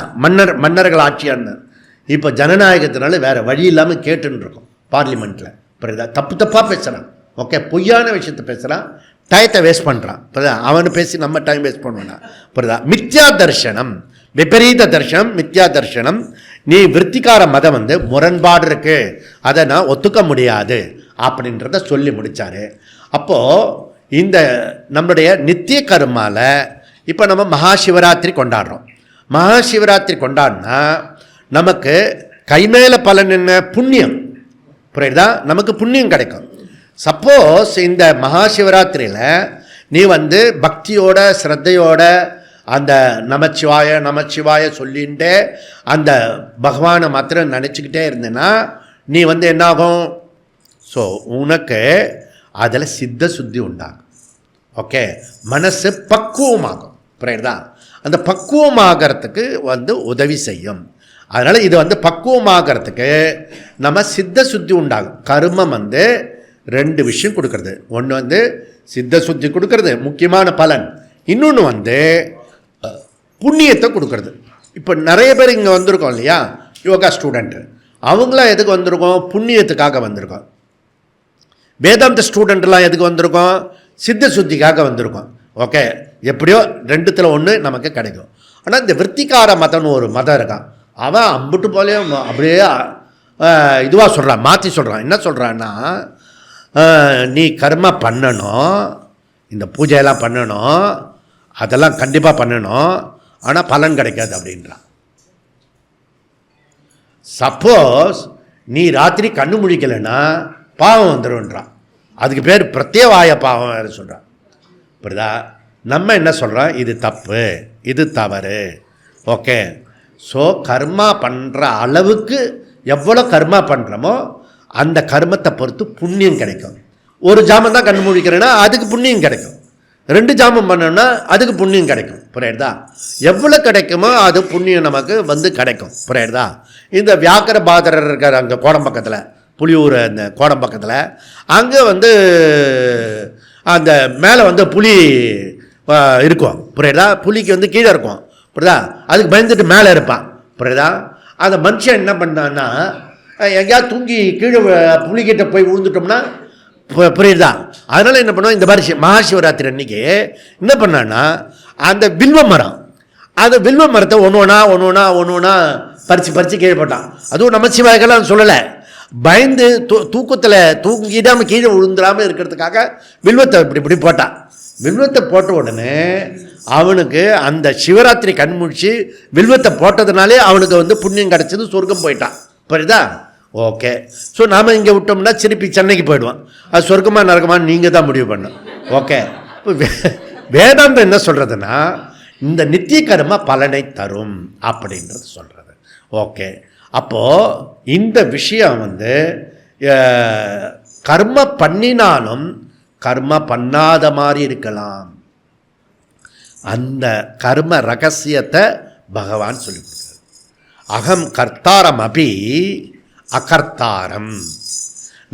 மன்னர்கள் ஆட்சியாக இருந்தார். இப்போ ஜனநாயகத்தினால வேறு வழி இல்லாமல் கேட்டுன்னு இருக்கோம் பார்லிமெண்ட்டில். புரியுதா? தப்பாக பேசுகிறான். ஓகே, பொய்யான விஷயத்தை பேசுகிறான், டயத்தை வேஸ்ட் பண்ணுறான். புரியுதா? அவனு பேசி நம்ம டைம் வேஸ்ட் பண்ணுவானா? புரியுதா? மித்யா தர்சனம், விபரீத தர்சனம், மித்யா தர்சனம். நீ விருத்திகார மதம் வந்து முரண்பாடு இருக்கு, அதை நான் ஒத்துக்க முடியாது அப்படின்றத சொல்லி முடித்தார். அப்போது இந்த நம்மளுடைய நித்திய கர்மால இப்போ நம்ம மகாசிவராத்திரி கொண்டாடுறோம். மகாசிவராத்திரி கொண்டாடினா நமக்கு கைமேல பலன் என்ன? புண்ணியம். புரியுதா? நமக்கு புண்ணியம் கிடைக்கும். சப்போஸ் இந்த மகாசிவராத்திரியில் நீ வந்து பக்தியோட ஸ்ரத்தையோட அந்த நமச்சிவாய சொல்லிகிட்டே அந்த பகவானை மாத்திரம் நினச்சிக்கிட்டே இருந்தேன்னா நீ வந்து என்னாகும்? ஸோ உனக்கு அதில் சித்த சுத்தி உண்டாகும். ஓகே, மனசு பக்குவமாகும். புரியுதா? அந்த பக்குவமாகறதுக்கு வந்து உதவி செய்யும். அதனால் இது வந்து பக்குவமாகறதுக்கு நம்ம சித்த சுத்தி உண்டாகும். கர்மம் வந்து 2 விஷயம் கொடுக்கறது. ஒன்று வந்து சித்த சுத்தி கொடுக்கறது, முக்கியமான பலன். இன்னொன்று வந்து புண்ணியத்தை கொடுக்கறது. இப்போ நிறைய பேர் இங்கே வந்திருக்கோம் இல்லையா, யோகா ஸ்டூடெண்ட்டு, அவங்களாம் எதுக்கு வந்திருக்கோம்? புண்ணியத்துக்காக வந்திருக்கோம். வேதாந்த ஸ்டூடெண்ட்லாம் எதுக்கு வந்திருக்கோம்? சித்த சுத்திக்காக வந்திருக்கோம். ஓகே, எப்படியோ 2த்துல 1 நமக்கு கிடைக்கும். ஆனால் இந்த விருத்திகார மதம்னு ஒரு மதம் இருக்கான், அவன் அம்புட்டு போலே அப்படியே இதுவாக சொல்கிறான், மாற்றி சொல்கிறான். என்ன சொல்கிறான்னா, நீ கர்மா பண்ணணும், இந்த பூஜையெல்லாம் பண்ணணும், அதெல்லாம் கண்டிப்பாக பண்ணணும், ஆனால் பலன் கிடைக்காது அப்படின்றான். சப்போஸ் நீ ராத்திரி கண்ணு முழிக்கலைன்னா பாவம் வந்துடும்ன்றான். அதுக்கு பேர் பிரத்யவாய பாவம் வேறு சொல்கிறான். புரியுதா? நம்ம என்ன சொல்கிறோம்? இது தப்பு, இது தவறு. ஓகே, ஸோ கர்மா பண்ணுற அளவுக்கு எவ்வளோ கர்மா பண்ணுறோமோ அந்த கர்மத்தை பொறுத்து புண்ணியம் கிடைக்கும். ஒரு ஜாமம் தான் கண்ணு முழிக்கிறேன்னா அதுக்கு புண்ணியம் கிடைக்கும். 2 ஜாமம் பண்ணோன்னா அதுக்கு புண்ணியம் கிடைக்கும். புரியுதா? எவ்வளோ கிடைக்குமோ அது புண்ணியம் நமக்கு வந்து கிடைக்கும். புரியுதா? இந்த வியாக்கர பாதரர் இருக்கார் அங்கே கோடம்பக்கத்தில், புலியூர் அந்த கோடம்பக்கத்தில், அங்கே வந்து அந்த மேலே வந்து புலி இருக்கும். புரியுதா? புலிக்கு வந்து கீழே இருக்கும். புரியுதா? அதுக்கு பயந்துட்டு மேலே இருப்பான். புரியுதா? அந்த மனுஷன் என்ன பண்ணான்னா, எங்கேயாவது தூங்கி கீழே புலிகிட்ட போய் விழுந்துட்டோம்னா, புரியுதா? அதனால் என்ன பண்ணுவோம், இந்த மாதிரி மகாசிவராத்திரி அன்னைக்கு என்ன பண்ணான்னா, அந்த வில்வ மரம், அந்த வில்வ மரத்தை ஒன்று ஒன்றா பறித்து கீழே போட்டான். அதுவும் நம்ம சிவாய்க்கெல்லாம் சொல்லலை, பயந்து தூக்கத்தில் தூங்கிடாமல் கீழே விழுந்துடாமல் இருக்கிறதுக்காக வில்வத்தை இப்படி போட்டான். வில்வத்தை போட்ட உடனே அவனுக்கு அந்த சிவராத்திரி கண்முழிச்சு வில்வத்தை போட்டதுனாலே அவனுக்கு வந்து புண்ணியம் கிடச்சிது, சொர்க்கம் போயிட்டான். புரியுதா? ஓகே, ஸோ நாம் இங்கே விட்டோம்னா திருப்பி சென்னைக்கு போயிடுவான். அது சொர்க்கமாக நரகமாக நீங்கள் தான் முடிவு பண்ணணும். ஓகே, வேதாந்தம் என்ன சொல்கிறதுன்னா, இந்த நித்திய கர்ம பலனை தரும் அப்படின்றது சொல்கிறது. ஓகே, அப்போது இந்த விஷயம் கர்ம பண்ணினாலும் கர்ம பண்ணாத மாதிரி இருக்கலாம். அந்த கர்ம ரகசியத்தை பகவான் சொல்லி கொடுக்குறார். அகம் கர்த்தாரம் அபி அகர்த்தாரம்.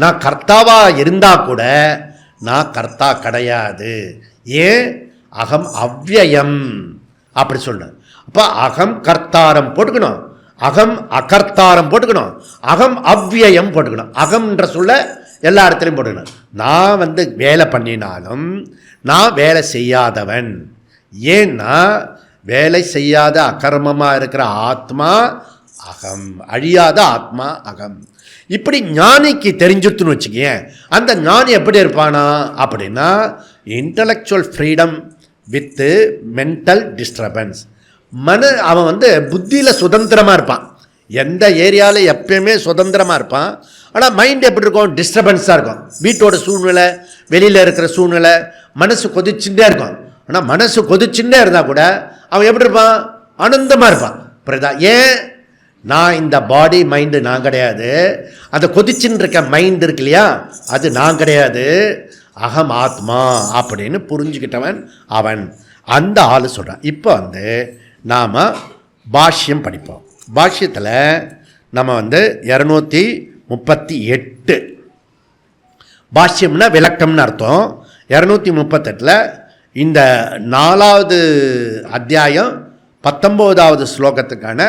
நான் கர்த்தாவாக இருந்தால் கூட நான் கர்த்தா கிடையாது. ஏன்? அகம் அவ்யயம் அப்படி சொல்கிறேன். அப்போ அகம் கர்த்தாரம் போட்டுக்கணும், அகம் அகர்த்தாரம் போட்டுக்கணும், அகம் அவ்யயம் போட்டுக்கணும். அகம்ன்ற சொல்ல எல்லா இடத்துலையும் போட்டுக்கணும். நான் வேலை பண்ணினாலும் நான் வேலை செய்யாதவன். ஏன்னா வேலை செய்யாத அகர்மமாக இருக்கிற ஆத்மா அகம், அழியாத ஆத்மா அகம். இப்படி ஞானிக்கு தெரிஞ்சுட்டுன்னு வச்சுக்கேன். அந்த ஞானி எப்படி இருப்பானா அப்படின்னா intellectual freedom with mental disturbance. அவன் புத்தியில் சுதந்திரமாக இருப்பான். எந்த ஏரியாவில் எப்பயுமே சுதந்திரமாக இருப்பான். ஆனால் மைண்ட் எப்படி இருக்கும்? டிஸ்டர்பன்ஸாக இருக்கும். வீட்டோட சூழ்நிலை, வெளியில் இருக்கிற சூழ்நிலை, மனசு கொதிச்சுட்டே இருக்கும். ஆனால் மனசு கொதிச்சுட்டே இருந்தால் கூட அவன் எப்படி இருப்பான்? ஆனந்தமாக இருப்பான். புரியுதா? ஏன்? நான் இந்த பாடி மைண்டு நான் கிடையாது. அந்த கொதிச்சுன்னு இருக்க மைண்ட் இருக்கு இல்லையா, அது நான் கிடையாது, அகம் ஆத்மா அப்படின்னு புரிஞ்சுக்கிட்டவன் அவன். அந்த ஆள் சொல்கிறான். இப்போ நாம் பாஷ்யம் படிப்போம். பாஷ்யத்தில் நம்ம 238 பாஷ்யம்னா விளக்கம்னு அர்த்தம். 238 இந்த 4வது அத்தியாயம் 19வது ஸ்லோகத்துக்கான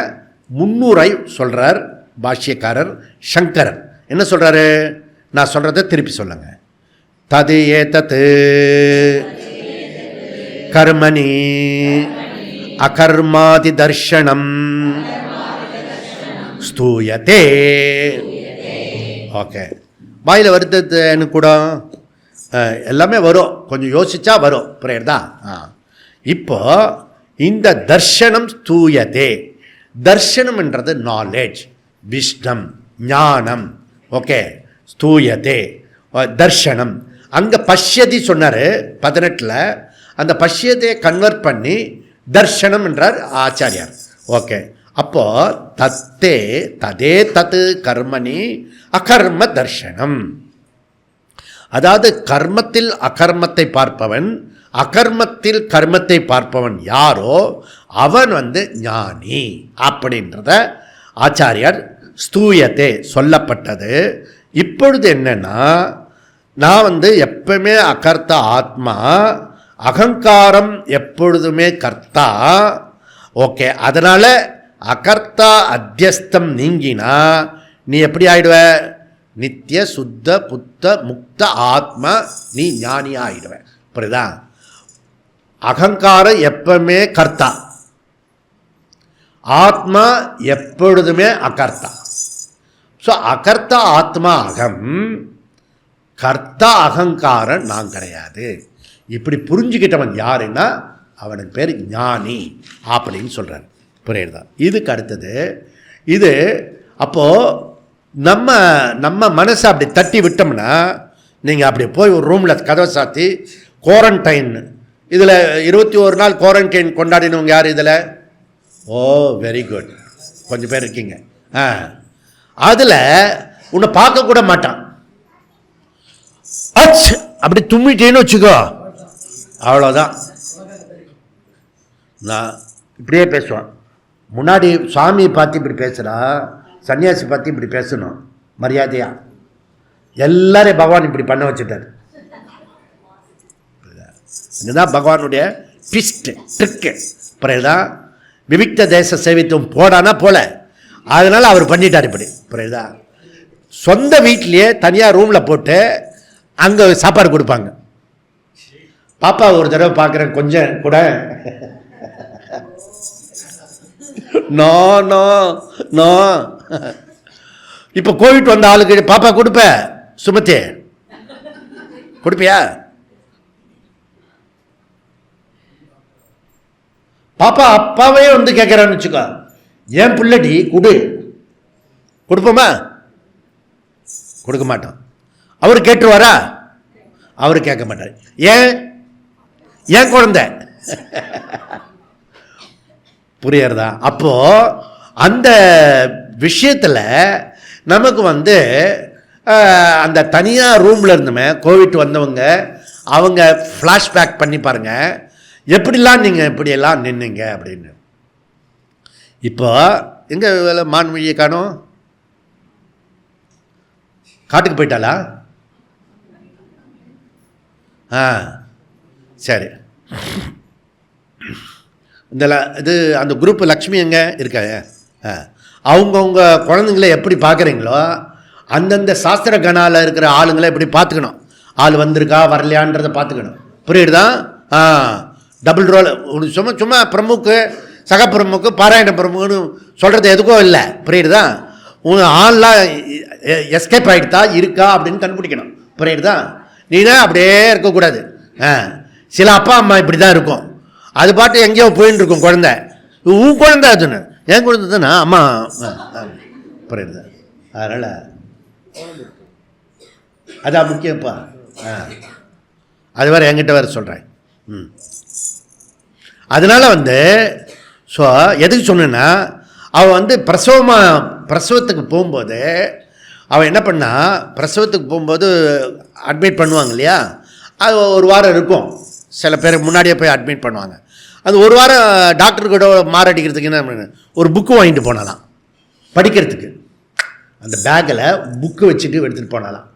முன்னுரை சொல்கிறார் பாஷ்யக்காரர் சங்கரர். என்ன சொல்கிறாரு? நான் சொல்கிறத திருப்பி சொல்லுங்க. தது ஏதத் கர்மணி அகர்மாதி தர்ஷனம் ஸ்தூயதே. ஓகே, வாயில் வருது எனக்கு கூட எல்லாமே வரும், கொஞ்சம் யோசிச்சா வரும். புரியுறதா? இப்போ இந்த தர்ஷனம் ஸ்தூயதே. தர்ஷனம்ன்றது நாலேஜ், விஸ்டம், ஞானம். ஓகே, ஸ்தூயதே தர்ஷனம். அங்கே பஷ்யதி சொன்னார் 18. அந்த பஷ்யத்தை கன்வெர்ட் பண்ணி தர்ஷனம் என்றார் ஆச்சாரியார். ஓகே, அப்போ தத்தே ததே தத்து கர்மணி அகர்ம தர்ஷனம். அதாவது கர்மத்தில் அகர்மத்தை பார்ப்பவன், அகர்மத்தில் கர்மத்தை பார்ப்பவன் யாரோ அவன் ஞானி அப்படின்றத ஆச்சாரியார் ஸ்தூயத்தை சொல்லப்பட்டது. இப்பொழுது என்னன்னா, நான் எப்பவுமே அகர்த்தா ஆத்மா, அகங்காரம் எப்பொழுதுமே கர்த்தா. ஓகே, அதனால் அகர்த்தா அத்தியஸ்தம் நீங்கினா நீ எப்படி ஆயிடுவ? நித்திய சுத்த புத்த முக்த ஆத்மா, நீ ஞானியாக ஆயிடுவ. புரியுதா? அகங்காரம் எப்பவுமே கர்த்தா, ஆத்மா எப்பொழுதுமே அகர்த்தா. ஸோ அகர்த்தா ஆத்மா அகம், கர்த்தா அகங்காரம் நான் கிடையாது. இப்படி புரிஞ்சுக்கிட்டவன் யாருன்னா அவனுக்கு பேர் ஞானி அப்படின்னு சொல்கிறார். புரியுதா? இதுக்கு அடுத்தது இது. அப்போது நம்ம மனசை அப்படி தட்டி விட்டோம்னா, நீங்கள் அப்படி போய் ஒரு ரூமில் கதவை சாத்தி குவாரண்டைன், இதில் 21 நாள் குவாரண்டைன் கொண்டாடினவங்க யார் இதில்? ஓ, வெரி குட், கொஞ்சம் பேர் இருக்கீங்க. அதில் உன்னை பார்க்க கூட மாட்டான். அப்படி தும்மிட்டேன்னு வச்சுக்கோ, அவ்வளோதான். நான் இப்படியே பேசுவான். முன்னாடி சாமியை பார்த்து இப்படி பேசுகிறா, சன்னியாசி பார்த்து இப்படி பேசணும் மரியாதையா. எல்லாரையும் பகவான் இப்படி பண்ண வச்சுட்டார். இதுதான் பகவானுடைய ட்விஸ்ட்டு, ட்ரிக்கு. புரியுதா? விவிக்த தேச சேவித்துவம் போடானா போல, அதனால் அவர் பண்ணிட்டார் இப்படி. புரியுதா? சொந்த வீட்லேயே தனியாக ரூமில் போட்டு அங்கே சாப்பாடு கொடுப்பாங்க. பாப்பா ஒரு தடவை பார்க்குறேன் கொஞ்சம் கூட. No no no. இப்போ கோவிட் வந்த ஆளுக்கு பாப்பா கொடுப்ப, சுமத்தி கொடுப்பியா? பாப்பா அப்பாவே கேட்குறான்னு வச்சுக்கோ, ஏன் பிள்ளடி கொடு, கொடுப்போமா? கொடுக்க மாட்டோம். அவர் கேட்டுருவாரா? அவர் கேட்க மாட்டார். ஏன்? ஏன் குழந்தை புரியறதா? அப்போது அந்த விஷயத்தில் நமக்கு வந்து அந்த தனியாக ரூமில் இருந்துமே கோவிட் வந்தவங்க அவங்க ஃப்ளாஷ்பேக் பண்ணி பாருங்கள், எப்படிலாம் நீங்கள் இப்படியெல்லாம் நின்னீங்க அப்படின்னு. இப்போ எங்கே மான்மொழியை காணோம்? காட்டுக்கு போயிட்டாளா? சரி. இந்த இது அந்த குரூப் லக்ஷ்மி எங்கே இருக்காங்க? அவங்கவுங்க குழந்தைங்கள எப்படி பார்க்குறீங்களோ அந்தந்த சாஸ்திர கணாவில் இருக்கிற ஆளுங்களை எப்படி பார்த்துக்கணும். ஆள் வந்திருக்கா வரலையான்றதை பார்த்துக்கணும். புரியுதுதா? Double role. சும்மா சும்மா பிரமுக்கு சக பிரமுக்கு பாராயண பிரமுக்குன்னு சொல்கிறது எதுக்கும் இல்லை. புரியுதுதா? ஆள்லாம் எஸ்கேப் ஆகிடுதா இருக்கா அப்படின்னு கண்டுபிடிக்கணும். புரியுதுதா? நீனா அப்படியே இருக்கக்கூடாது. சில அப்பா அம்மா இப்படி தான் இருக்கும், அது பாட்டு எங்கேயோ போயின்னு இருக்கும் குழந்தை. உன் குழந்தை அதுன்னு என் குழந்தை தானே அம்மா. புரியுது? அதனால் அதான் முக்கியப்பா. அது வேறு என்கிட்ட வேறு சொல்கிறேன். அதனால் வந்து ஸோ எதுக்கு சொன்னேன்னா, அவள் வந்து பிரசவத்துக்கு போகும்போது அவள் என்ன பண்ணா, பிரசவத்துக்கு போகும்போது அட்மிட் பண்ணுவாங்க இல்லையா, அது ஒரு வாரம் இருக்கும். சில பேர் முன்னாடியே போய் அட்மிட் பண்ணுவாங்க. அது ஒரு வாரம் டாக்டர்கிட்ட மாரடிக்கிறதுக்கு என்ன ஒரு புக்கு வாங்கிட்டு போனாலாம் படிக்கிறதுக்கு. அந்த பேக்கில் புக்கு வச்சுட்டு எடுத்துகிட்டு போனாலாம்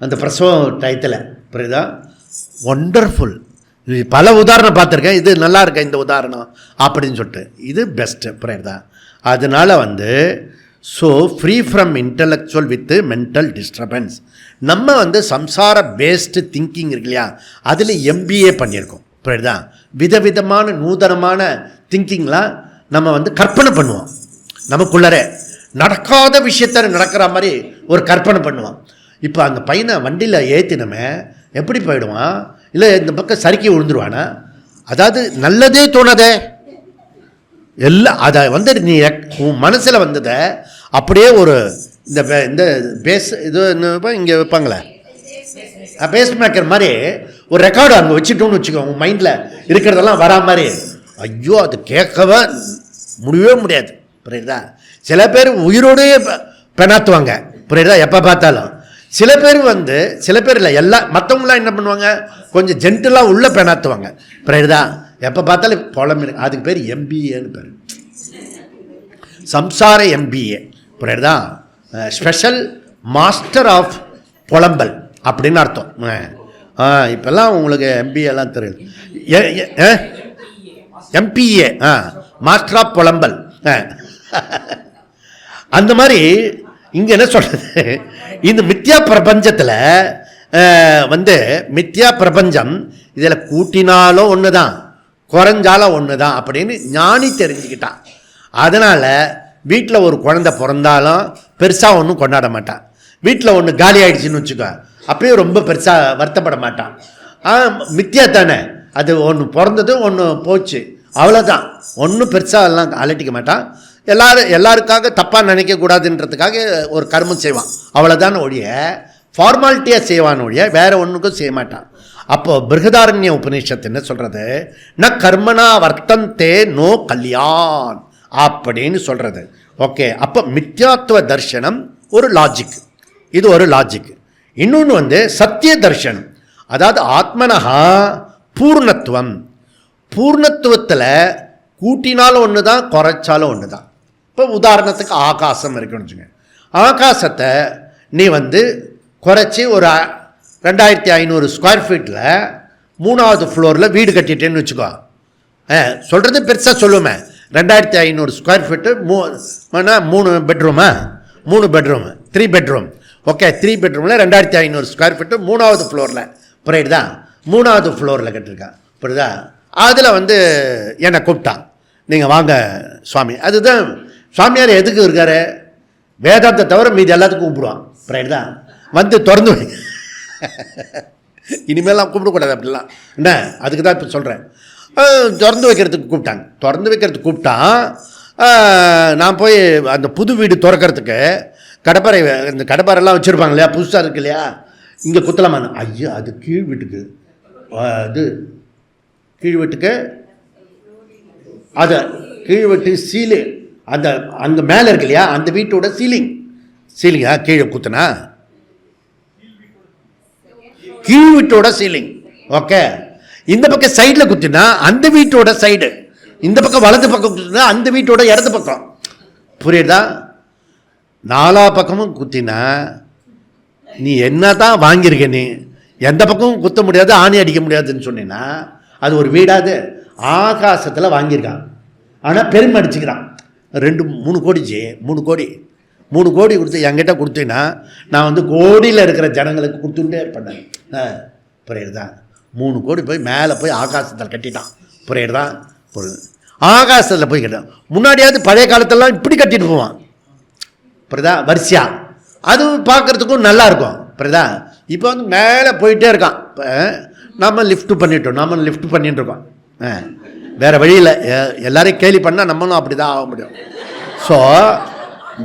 அந்த பிரசவம் டயத்தில். புரியுதா? ஒண்டர்ஃபுல். பல உதாரணம் பார்த்துருக்கேன், இது நல்லா இருக்கேன் இந்த உதாரணம் அப்படின்னு சொல்லிட்டு. இது பெஸ்ட்டு. புரியுதா? அதனால் வந்து so free from intellectual with mental disturbance. நம்ம வந்து சம்சார பேஸ்டு திங்கிங் இருக்கு இல்லையா, அதில் MBA பண்ணியிருக்கோம். புரியுதா? விதவிதமான நூதனமான திங்கிங்லாம் நம்ம வந்து கற்பனை பண்ணுவோம். நமக்குள்ளரே நடக்காத விஷயத்த நடக்கிற மாதிரி ஒரு கற்பனை பண்ணுவோம். இப்போ அந்த பையனை வண்டியில் ஏற்றினமே எப்படி போயிடுவான், இல்லை இந்த பக்கம் சறுக்கி விழுந்துருவானா? அதாவது நல்லதே தோணாதே எல்லாம் அதை வந்து நீ உன் மனசில் வந்ததை அப்படியே ஒரு இந்த பேஸ் இது இங்கே வைப்பாங்களே பேஸ் மேக்கர் மாதிரி ஒரு ரெக்கார்டு அங்கே வச்சுட்டோன்னு வச்சுக்கோ, உன் மைண்டில் இருக்கிறதெல்லாம் வரா மாதிரி. ஐயோ அது கேட்கவே முடியவே முடியாது. புரியுதா? சில பேர் உயிரோடே பெணாத்துவாங்க. புரியுதா? எப்போ பார்த்தாலும். சில பேர் வந்து சில பேர் இல்லை, எல்லாம் மற்றவங்களாம் என்ன பண்ணுவாங்க, கொஞ்சம் ஜென்டலாக உள்ளே பெணாத்துவாங்க. புரியுதா? எப்போ பார்த்தாலும் புலம்பு. அதுக்கு பேர் MBAன்னு பேர், சம்சார MBA. புரியுதா? ஸ்பெஷல் மாஸ்டர் ஆஃப் புலம்பல் அப்படின்னு அர்த்தம். இப்போல்லாம் உங்களுக்கு MBAலாம் தெரியுது. MPA மாஸ்டர் ஆஃப் புலம்பல். அந்த மாதிரி இங்கே என்ன சொல்கிறது, இந்த மித்யா பிரபஞ்சத்தில் வந்து மித்யா பிரபஞ்சம் இதில் கூட்டினாலும் ஒன்று தான் குறைஞ்சாலும் ஒன்று தான் அப்படின்னு ஞானி தெரிஞ்சுக்கிட்டான். அதனால் வீட்டில் ஒரு குழந்தை பிறந்தாலும் பெருசாக ஒன்றும் கொண்டாட மாட்டான். வீட்டில் ஒன்று காலி ஆகிடுச்சின்னு வச்சுக்கோ, அப்பயே ரொம்ப பெருசாக வருத்தப்பட மாட்டான். மித்யா தானே, அது ஒன்று பிறந்தது ஒன்று போச்சு அவ்வளோதான். ஒன்றும் பெருசாக எல்லாம் அலட்டிக்க மாட்டான். எல்லாருக்காக தப்பாக நினைக்கக்கூடாதுன்றதுக்காக ஒரு கர்மம் செய்வான், அவ்வளோதான் ஒழிய ஃபார்மாலிட்டியாக செய்வான் ஒழிய வேறு ஒன்றுக்கும் செய்ய மாட்டான். அப்போது பிருகதாரண்ய உபநிஷத்து என்ன சொல்கிறது, ந கர்மனா வர்த்தந்தே நோ கல்யாண் அப்படின்னு சொல்கிறது. ஓகே, அப்போ மித்யாத்துவ தர்சனம் ஒரு லாஜிக், இது ஒரு லாஜிக். இன்னொன்று வந்து சத்திய தர்சனம், அதாவது ஆத்மனஹா பூர்ணத்துவம். பூர்ணத்துவத்தில் கூட்டினாலும் ஒன்று தான் குறைச்சாலும் ஒன்று தான். இப்போ உதாரணத்துக்கு ஆகாசம் இருக்குன்னு வச்சுங்க, ஆகாசத்தை நீ வந்து குறைச்சி ஒரு 2500 ஸ்கொயர் ஃபீட்டில் 3வது ஃப்ளோரில் வீடு கட்டிட்டேன்னு வச்சுக்கோ. சொல்கிறது பெருசாக சொல்லுவோமே, 2500 square feet 3 பெட்ரூமா, 3 bedroom 3 bedroom. Okay, 3 பெட்ரூமில் 2500 ஸ்கொயர் ஃபீட்டு 3வது ஃப்ளோரில். புரியுதா? 3வது ஃப்ளோரில் கட்டிருக்கா. புரியுதா? அதில் வந்து என்னை கூப்பிட்டான், நீங்கள் வாங்க சுவாமி. அதுதான் சுவாமியார் எதுக்கு இருக்காரு, வேதாந்தத்தை தவிர மீதி எல்லாத்துக்கும் கூப்பிடுவான். புரியுதா? வந்து திறந்து வை. இனிமேலாம் கூப்பிடக்கூடாது அப்படிலாம் என்ன, அதுக்கு தான் இப்போ சொல்கிறேன். திறந்து வைக்கிறதுக்கு கூப்பிட்டாங்க. திறந்து வைக்கிறதுக்கு கூப்பிட்டான். நான் போய் அந்த புது வீடு திறக்கிறதுக்கு கடப்பாறை, இந்த கடப்பாறைலாம் வச்சுருப்பாங்க இல்லையா, புதுசாக இருக்கு இல்லையா, இங்கே குத்தலாமா. ஐயா அது கீழ் வீட்டுக்கு, அது கீழ் வீட்டுக்கு அது கீழ்வெட்டு சீலிங், அந்த அங்கே மேலே இருக்கு இல்லையா, அந்த வீட்டோட சீலிங்கா கீழே குத்துனா கீழ் வீட்டோட சீலிங். ஓகே, இந்த பக்கம் சைடில் குத்தினா அந்த வீட்டோட சைடு, இந்த பக்கம் வலது பக்கம் குத்தினா அந்த வீட்டோட இடது பக்கம். புரியுதா? நாலா பக்கமும் குத்தினா நீ என்ன தான் வாங்கியிருக்க, நீ எந்த பக்கமும் குத்த முடியாது, ஆணி அடிக்க முடியாதுன்னு சொன்னீங்கன்னா அது ஒரு வீடாது. ஆகாசத்தில் வாங்கியிருக்கான், ஆனால் பெருமை அடிச்சுக்கிறான். 2-3 கோடி 3 கோடி கொடுத்து என்கிட்ட கொடுத்தீங்கன்னா நான் வந்து கோடியில் இருக்கிற ஜனங்களுக்கு கொடுத்துட்டே இருப்பேன். புரியுறதா? 3 கோடி போய் மேலே போய் ஆகாசத்தில் கட்டிட்டான். புரியுறதா? ஆகாசத்தில் போய் கட்டான். முன்னாடியாவது பழைய காலத்திலலாம் இப்படி கட்டிட்டு போவான். புரியுதா? வரிசையா அது பார்க்குறதுக்கும் நல்லாயிருக்கும். புரியுதா? இப்போ வந்து மேலே போயிட்டே இருக்கான். இப்போ நம்ம லிஃப்ட் பண்ணிட்டு இருக்கோம். வேறு வழியில் எல்லாரையும் கேலி பண்ணால் நம்மளும் அப்படி தான் ஆக முடியும். ஸோ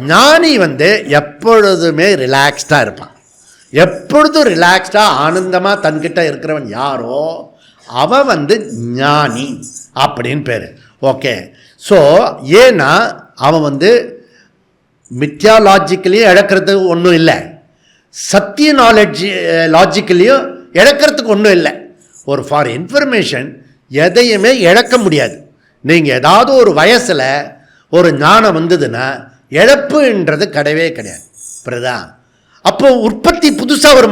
ஞானி வந்து எப்பொழுதுமே ரிலாக்ஸ்டாக இருப்பான். எப்பொழுதும் ரிலாக்ஸ்டாக ஆனந்தமாக தன்கிட்ட இருக்கிறவன் யாரோ அவன் வந்து ஞானி அப்படின்னு பேர். ஓகே, ஸோ ஏன்னா அவன் வந்து மித்யா லாஜிக்கலையும் இழக்கிறதுக்கு ஒன்றும் இல்லை, சத்திய லாஜிக்கலையும் இழக்கிறதுக்கு ஒன்றும் இல்லை. ஒரு ஃபார் இன்ஃபர்மேஷன் எதையுமே இழக்க முடியாது. நீங்கள் ஏதாவது ஒரு வயசில் ஒரு ஞானம் வந்ததுன்னா இழப்புன்றது கிடையவே கிடையாது. புரியுதா? அப்போ உற்பத்தி புதுசாக ஒரு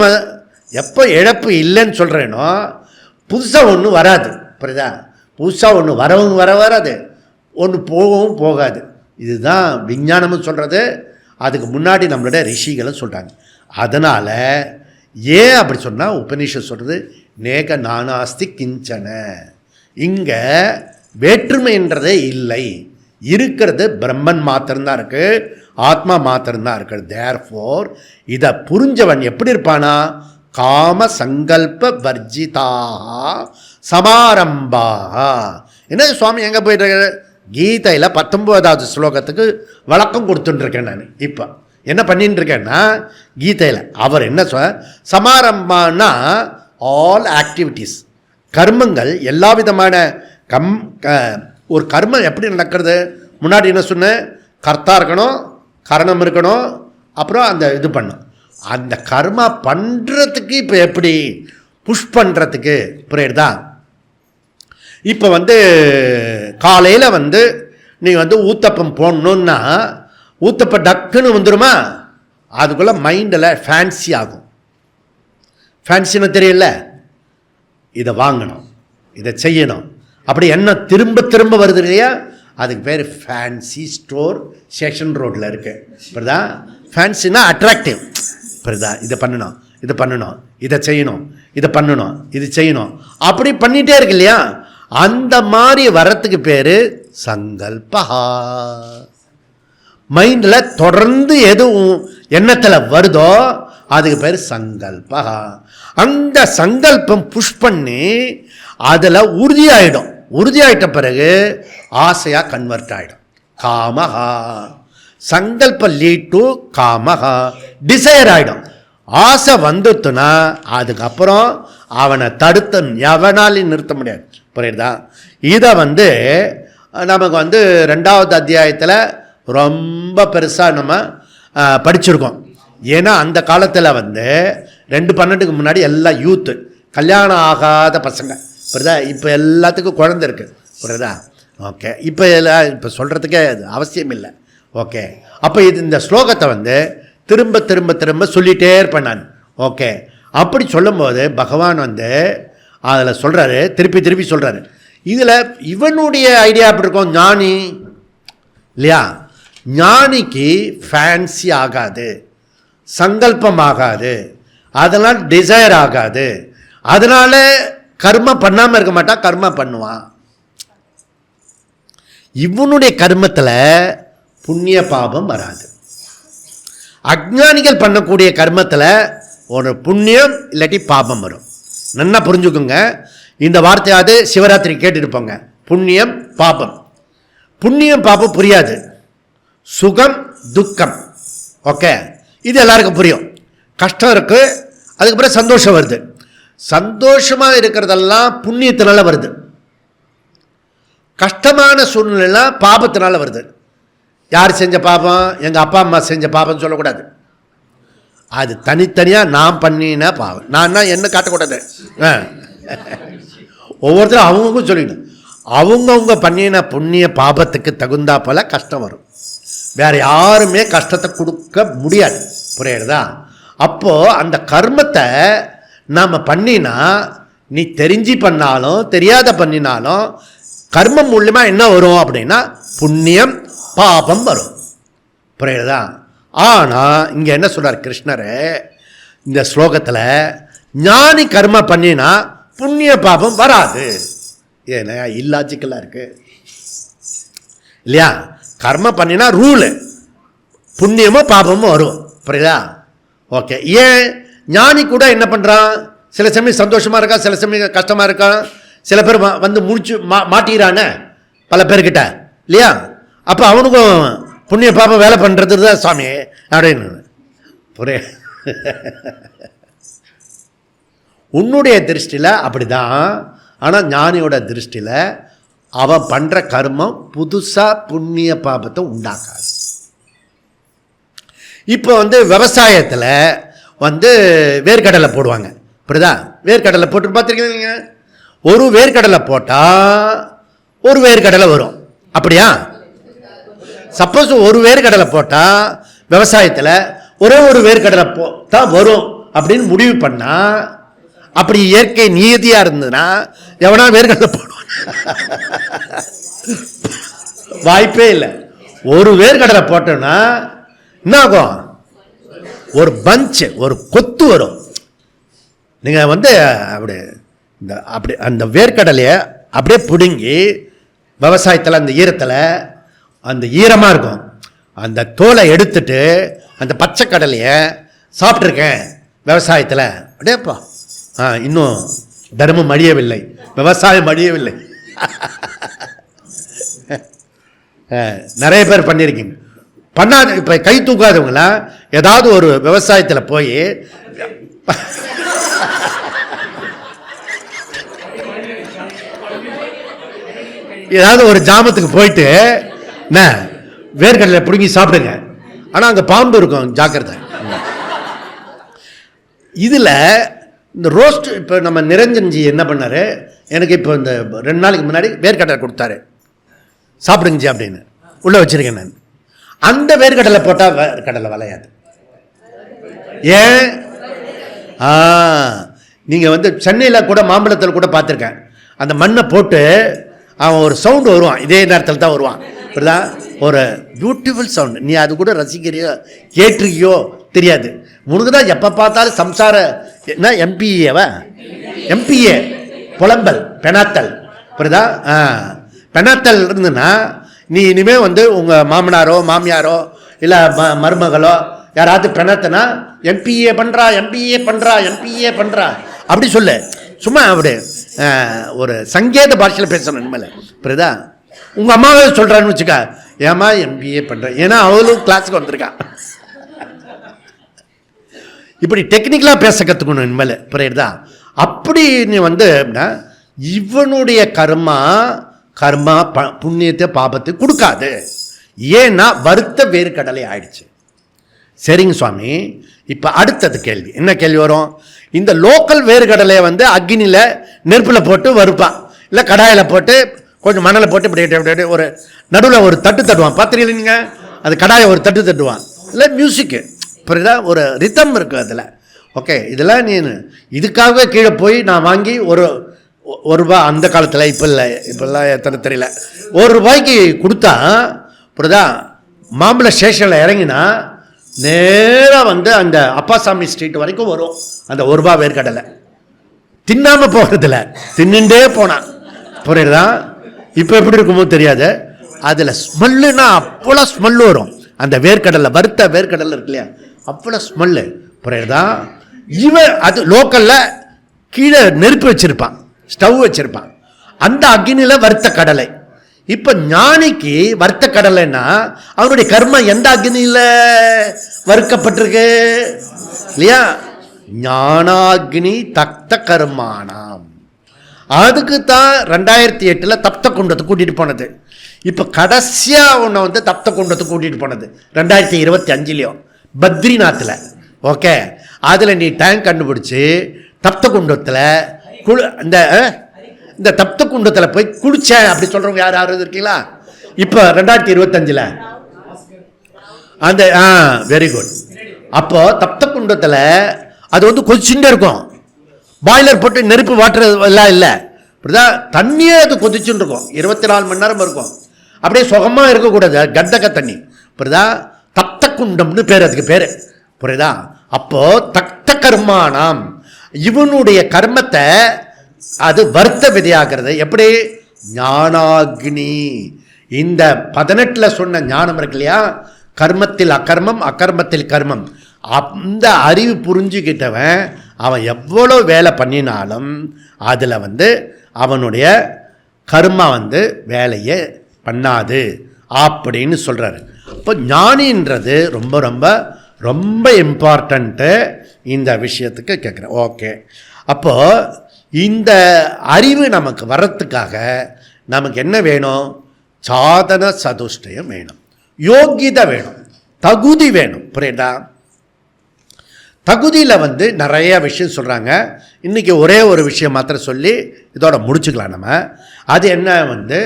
எப்போ இழப்பு இல்லைன்னு சொல்கிறேனோ புதுசாக ஒன்றும் வராது. புரியுதா? புதுசாக ஒன்று வராது, ஒன்று போகவும் போகாது. இதுதான் விஞ்ஞானமும் சொல்கிறது, அதுக்கு முன்னாடி நம்மளுடைய ரிஷிகளும் சொல்கிறாங்க. அதனால் ஏன் அப்படி சொன்னால் உபநிஷத் சொல்கிறது நேக நானாஸ்தி கிஞ்சன, இங்கே வேற்றுமைன்றதே இல்லை, இருக்கிறது பிரம்மன் மாத்திரம்தான் இருக்குது, ஆத்மா மாத்திரம்தான் இருக்குது. தேர்ஃபோர் இதை புரிஞ்சவன் எப்படி இருப்பானா, காம சங்கல்ப வர்ஜிதாக சமாரம்பாக. என்ன சுவாமி எங்கே போயிட்டு கீதையில் 19வது ஸ்லோகத்துக்கு வழக்கம் கொடுத்துட்டுருக்கேன் நான். இப்போ என்ன பண்ணிட்டு இருக்கேன்னா கீதையில் அவர் என்ன சமாரம்பான்னா ஆல் ஆக்டிவிட்டீஸ், கர்மங்கள், எல்லா விதமான ஒரு கர்மம் எப்படி நடக்கிறது. முன்னாடி என்ன சொன்னேன், கர்த்தா இருக்கணும், கரணம் இருக்கணும், அப்புறம் அந்த இது பண்ணும். அந்த கர்மா பண்ணுறதுக்கு இப்போ எப்படி புஷ் பண்ணுறதுக்கு புரியுதா? இப்போ வந்து காலையில் வந்து நீங்கள் வந்து ஊத்தப்பம் போடணுன்னா ஊத்தப்பம் டக்குன்னு வந்துடுமா, அதுக்குள்ளே மைண்டில் ஃபேன்சி ஆகும். ஃபேன்சின்னு தெரியல, இதை வாங்கணும், இதை செய்யணும், அப்படி என்ன திரும்ப திரும்ப வருது இல்லையா, அதுக்கு பேர் ஃபேன்சி ஸ்டோர் செஷன் ரோட்டில் இருக்குது. புரியுதா? ஃபேன்சினா அட்ராக்டிவ். புரியுதா? இதை பண்ணணும், இதை பண்ணணும், இதை செய்யணும், இதை பண்ணணும், இது செய்யணும், அப்படி பண்ணிகிட்டே இருக்கு இல்லையா, அந்த மாதிரி வரத்துக்கு பேர் சங்கல்பா. மைண்டில் தொடர்ந்து எதுவும் எண்ணத்தில் வருதோ அதுக்கு பேர் சங்கல்பா. அந்த சங்கல்பம் புஷ் பண்ணி அதில் உறுதியாயிடும். உறுதியாயிட்ட பிறகு ஆசையாக கன்வெர்ட் ஆகிடும். காமஹா, சங்கல்ப லீட் டு காமஹா, டிசையர் ஆகிடும். ஆசை வந்துட்டுனா அதுக்கப்புறம் அவனை தடுத்து எவனாலையும் நிறுத்த முடியாது. புரியுதா? இதை வந்து நமக்கு வந்து 2வது அத்தியாயத்தில் ரொம்ப பெருசாக நம்ம படிச்சிருக்கோம். ஏன்னா அந்த காலத்தில் வந்து 2:12 முன்னாடி எல்லாம் யூத்து, கல்யாணம் ஆகாத பசங்க. புரியுதா? இப்போ எல்லாத்துக்கும் குழந்தை இருக்குது. புரியுதா? ஓகே, இப்போ சொல்கிறதுக்கே அவசியம் இல்லை. ஓகே, அப்போ இந்த ஸ்லோகத்தை வந்து திரும்ப திரும்ப திரும்ப சொல்லிகிட்டே இருப்பேன் நான். ஓகே, அப்படி சொல்லும்போது பகவான் வந்து அதில் சொல்கிறாரு, திருப்பி திருப்பி சொல்கிறாரு. இதில் இவனுடைய ஐடியா அப்படி இருக்கும், ஞானி இல்லையா, ஞானிக்கு ஃபேன்சி ஆகாது, சங்கல்பம் ஆகாது, அதெல்லாம் டிசைர் ஆகாது, அதனால் கர்மம் பண்ணாமல் இருக்க மாட்டான், கர்மம் பண்ணுவான். இவனுடைய கர்மத்தில் புண்ணிய பாபம் வராது. அஞ்ஞானிகள் பண்ணக்கூடிய கர்மத்தில் ஒரு புண்ணியம் இல்லாட்டி பாபம் வரும். நல்லா புரிஞ்சுக்குங்க. இந்த வார்த்தையாவது சிவராத்திரி கேட்டுருப்போங்க. புண்ணியம் பாபம், புண்ணியம் பாபம் புரியாது, சுகம் துக்கம். ஓகே, இது எல்லாருக்கும் புரியும். கஷ்டம் இருக்குது, அதுக்கப்புறம் சந்தோஷம் வருது. சந்தோஷமாக இருக்கிறதெல்லாம் புண்ணியத்தினால வருது. கஷ்டமான சூழ்நிலைலாம் பாபத்தினால வருது. யார் செஞ்ச பாபம்? எங்கள் அப்பா அம்மா செஞ்ச பாபம் சொல்லக்கூடாது. அது தனித்தனியாக நான் பண்ணின பாவம். நான் என்ன காட்டக்கூடாது. ஒவ்வொருத்தரும் அவங்களுக்கும் சொல்லிடணும். அவங்கவுங்க பண்ணின புண்ணிய பாபத்துக்கு தகுந்தா போல கஷ்டம் வரும். வேற யாருமே கஷ்டத்தை கொடுக்க முடியாது. புரியுறதா? அப்போது அந்த கர்மத்தை நாம் பண்ணினா, நீ தெரிஞ்சு பண்ணாலும் தெரியாத பண்ணினாலும் கர்மம் மூலியமாக என்ன வரும் அப்படின்னா புண்ணியம் பாபம் வரும். புரியுறதா? ஆனால் இங்கே என்ன சொல்கிறார் கிருஷ்ணர் இந்த ஸ்லோகத்தில், ஞானி கர்ம பண்ணினா புண்ணிய பாபம் வராது. ஏன்னா இல்லாஜிக்கலாக இருக்கு இல்லையா? கர்ம பண்ணினா ரூலு, புண்ணியமும் பாபமும் வரும். புரியுதா? ஓகே. ஏன் ஞானி கூட என்ன பண்ணுறான்? சில சமயம் சந்தோஷமாக இருக்கான், சில சமயம் கஷ்டமாக இருக்கான். சில பேர் வந்து முடிச்சு மாட்டிக்கிறானே பல பேர்கிட்ட இல்லையா? அப்போ அவனுக்கும் புண்ணிய பாபம் வேலை பண்ணுறது தான் சுவாமி அப்படின்னு. புரிய உன்னுடைய திருஷ்டியில் அப்படி தான். ஆனால் ஞானியோட திருஷ்டியில் அவன் பண்ணுற கர்மம் புதுசாக புண்ணிய பாபத்தை உண்டாக்காது. இப்போ வந்து விவசாயத்தில் வந்து வேர்க்கடலை போடுவாங்க. புரியுதா? வேர்க்கடலை போட்டு பார்த்துருக்கீங்க. ஒரு வேர்க்கடலை போட்டால் ஒரு வேர்க்கடலை வரும். அப்படியா? சப்போஸ் ஒரு வேர்க்கடலை போட்டால் விவசாயத்தில் ஒரே ஒரு வேர்க்கடலை தான் வரும் அப்படின்னு முடிவு பண்ணால், அப்படி இயற்கை நீதியாக இருந்ததுன்னா எவனா வேர்க்கடலை போடுவான்? வாய்ப்பே இல்லை. ஒரு வேர்க்கடலை போட்டோன்னா என்ன ஆகும்? ஒரு பஞ்சு, ஒரு கொத்து வரும். நீங்கள் வந்து அப்படி அந்த வேர்க்கடலையை அப்படியே பிடுங்கி விவசாயத்தில் அந்த ஈரத்தில், அந்த ஈரமாக இருக்கும், அந்த தோலை எடுத்துட்டு அந்த பச்சை கடலையை சாப்பிட்ருக்கேன் விவசாயத்தில். அப்படியேப்பா இன்னும் தர்மம் அழியவில்லை, விவசாயம் அழியவில்லை. நிறைய பேர் பண்ணியிருக்கீங்க. பண்ணாத இப்போ கை தூக்காதவங்களாம் ஏதாவது ஒரு விவசாயத்தில் போய் ஏதாவது ஒரு ஜாமத்துக்கு போயிட்டு என்ன வேர்க்கடலை பிடுங்கி சாப்பிடுங்க. ஆனால் அங்கே பாம்பு இருக்கும், ஜாக்கிரதை. இதில் இந்த ரோஸ்ட் இப்போ நம்ம நிரஞ்சன்ஜி என்ன பண்ணார், எனக்கு இப்போ இந்த 2 நாளைக்கு முன்னாடி வேர்க்கடலை கொடுத்தாரு, சாப்பிடுங்கஜி அப்படின்னு உள்ளே வச்சுருக்கேன் நான். அந்த வேர்க்கடலை போட்டால் வேர்க்கடலை விளையாது. ஏன்? நீங்கள் வந்து சென்னையில் கூட மாம்பழத்தில் கூட பார்த்துருக்கேன். அந்த மண்ணை போட்டு அவன் ஒரு சவுண்டு வருவான், இதே நேரத்தில் தான் வருவான். இப்படிதான் ஒரு பியூட்டிஃபுல் சவுண்டு. நீ அது கூட ரசிக்கிறியோ கேட்டிருக்கியோ தெரியாது. உனக்கு தான் எப்போ பார்த்தாலும் சம்சார என்ன எம்பிஏ புலம்பல் பெனாத்தல். புரியுதா? பெனாத்தல் இருந்துன்னா நீ இனிமேல் வந்து உங்கள் மாமனாரோ மாமியாரோ இல்லை மருமகளோ யாராவது பெனாத்தனா எம்பிஏ பண்ணுறா அப்படி சொல்லு. சும்மா அப்படி ஒரு சங்கேத பாஷையில் பேசணும் இனிமேல். புரியுதா? உங்கள் அம்மாவே சொல்கிறான்னு வச்சுக்கா, ஏமா எம்பிஏ பண்ணுறேன், ஏன்னா அவளும் கிளாஸுக்கு வந்திருக்கான். இப்படி டெக்னிக்கலாக பேச கற்றுக்கணும் இனிமேல். புரியுதா? அப்படி நீ வந்து இவனுடைய கர்மா புண்ணியத்தை பாபத்தை கொடுக்காது. ஏன்னா வருத்த வேர்க்கடலை ஆயிடுச்சு. சரிங்க சுவாமி. இப்போ அடுத்தது கேள்வி என்ன கேள்வி வரும்? இந்த லோக்கல் வேர்க்கடலையை வந்து அக்னியில் நெருப்பில் போட்டு வறுப்பான், இல்லை கடாயில் போட்டு கொஞ்சம் மணலை போட்டு இப்படி ஒரு நடுவில் ஒரு தட்டு தட்டுவான். பார்த்துருக்கீங்க நீங்கள்? அது கடாயை ஒரு தட்டு தட்டுவான், இல்லை மியூசிக்கு. புரியுதா? ஒரு ரிதம் இருக்குது அதில். ஓகே. இதெல்லாம் நீ இதுக்காகவே கீழே போய் நான் வாங்கி ஒரு ரூபா அந்த காலத்தில், இப்போ இல்லை, இப்போல்லாம் எத்தனை தெரியல, ₹1 கொடுத்தா புரியுதா? மாம்பழ ஸ்டேஷனில் இறங்கினா நேராக வந்து அந்த அப்பாசாமி ஸ்ட்ரீட் வரைக்கும் வரும் அந்த ₹1 வேர்க்கடலை. தின்னாமல் போகிறதில்ல, தின்னுண்டே போனான். புரியுதா? இப்போ எப்படி இருக்குமோ தெரியாது. அதில் ஸ்மெல்லுன்னா அவ்வளோ ஸ்மெல்லு வரும். அந்த வேர்க்கடலை, வறுத்த வேர்க்கடலை இருக்கு இல்லையா, அவ்வளோ ஸ்மெல்லு. புரியுதா? இவன் அது லோக்கலில் கீழே நெருப்பு வச்சுருப்பான், ஸ்டவ் வச்சுருப்பான், அந்த அக்னியில் வறுத்த கடலை. இப்போ ஞானிக்கு வறுத்த கடலைன்னா அவனுடைய கர்மம் எந்த அக்னியில் வறுக்கப்பட்டிருக்கு இல்லையா? ஞானாக்னி தக்த கர்மானாம். அதுக்கு தான் 2008 தப்த குண்டத்துக்கு கூட்டிகிட்டு போனது. இப்போ கடைசியாக உன்னை வந்து தப்த குண்டத்துக்கு கூட்டிகிட்டு போனது 2025 பத்ரிநாத்தில். ஓகே, அதில் நீ டேங்க் கண்டுபிடிச்சி தப்த குண்டத்தில் இந்த தப்த குண்டத்தில் போய் குளிச்சேன் அப்படி சொல்கிறவங்க யாராவது இருக்கீங்களா? இப்போ 2025 அந்த வெரி குட். அப்போ தப்த குண்டத்தில் அது வந்து கொதிச்சுட்டே இருக்கும். பாய்லர் போட்டு நெருப்பு வாட்டர் எல்லாம் இல்லை, இப்படிதான் தண்ணியே அது கொதிச்சுட்டு இருக்கும், 24 மணி நேரம் இருக்கும். அப்படியே சுகமாக இருக்கக்கூடாது, கந்தக தண்ணி. இப்படிதான் தப்த குண்டம்னு பேர், அதுக்கு பேர். புரியுதா? அப்போ தக்த கர்மானாம், இவனுடைய கர்மத்தை அது வருத்த விதையாகிறது. எப்படி? ஞானாக்னி. இந்த 18 சொன்ன ஞானம் இருக்கு இல்லையா, கர்மத்தில் அகர்மம் அகர்மத்தில் கர்மம், அந்த அறிவு புரிஞ்சுக்கிட்டவன் அவன் எவ்வளோ வேலை பண்ணினாலும் அதில் வந்து அவனுடைய கர்மா வந்து வேலையை பண்ணாது அப்படின்னு சொல்கிறாரு. இப்போ ஞானின்றது ரொம்ப ரொம்ப ரொம்ப இம்பார்ட்டண்ட்டு இந்த விஷயத்துக்கு கேட்குறேன். ஓகே, அப்போது இந்த அறிவு நமக்கு வர்றதுக்காக நமக்கு என்ன வேணும்? சாதன சதுஷ்டயம் வேணும், யோகிதை வேணும், தகுதி வேணும். புரியுதா? தகுதியில் வந்து நிறைய விஷயம் சொல்கிறாங்க. இன்றைக்கி ஒரே ஒரு விஷயம் மாத்திரம் சொல்லி இதோட முடிச்சுக்கலாம் நம்ம. அது என்ன வந்து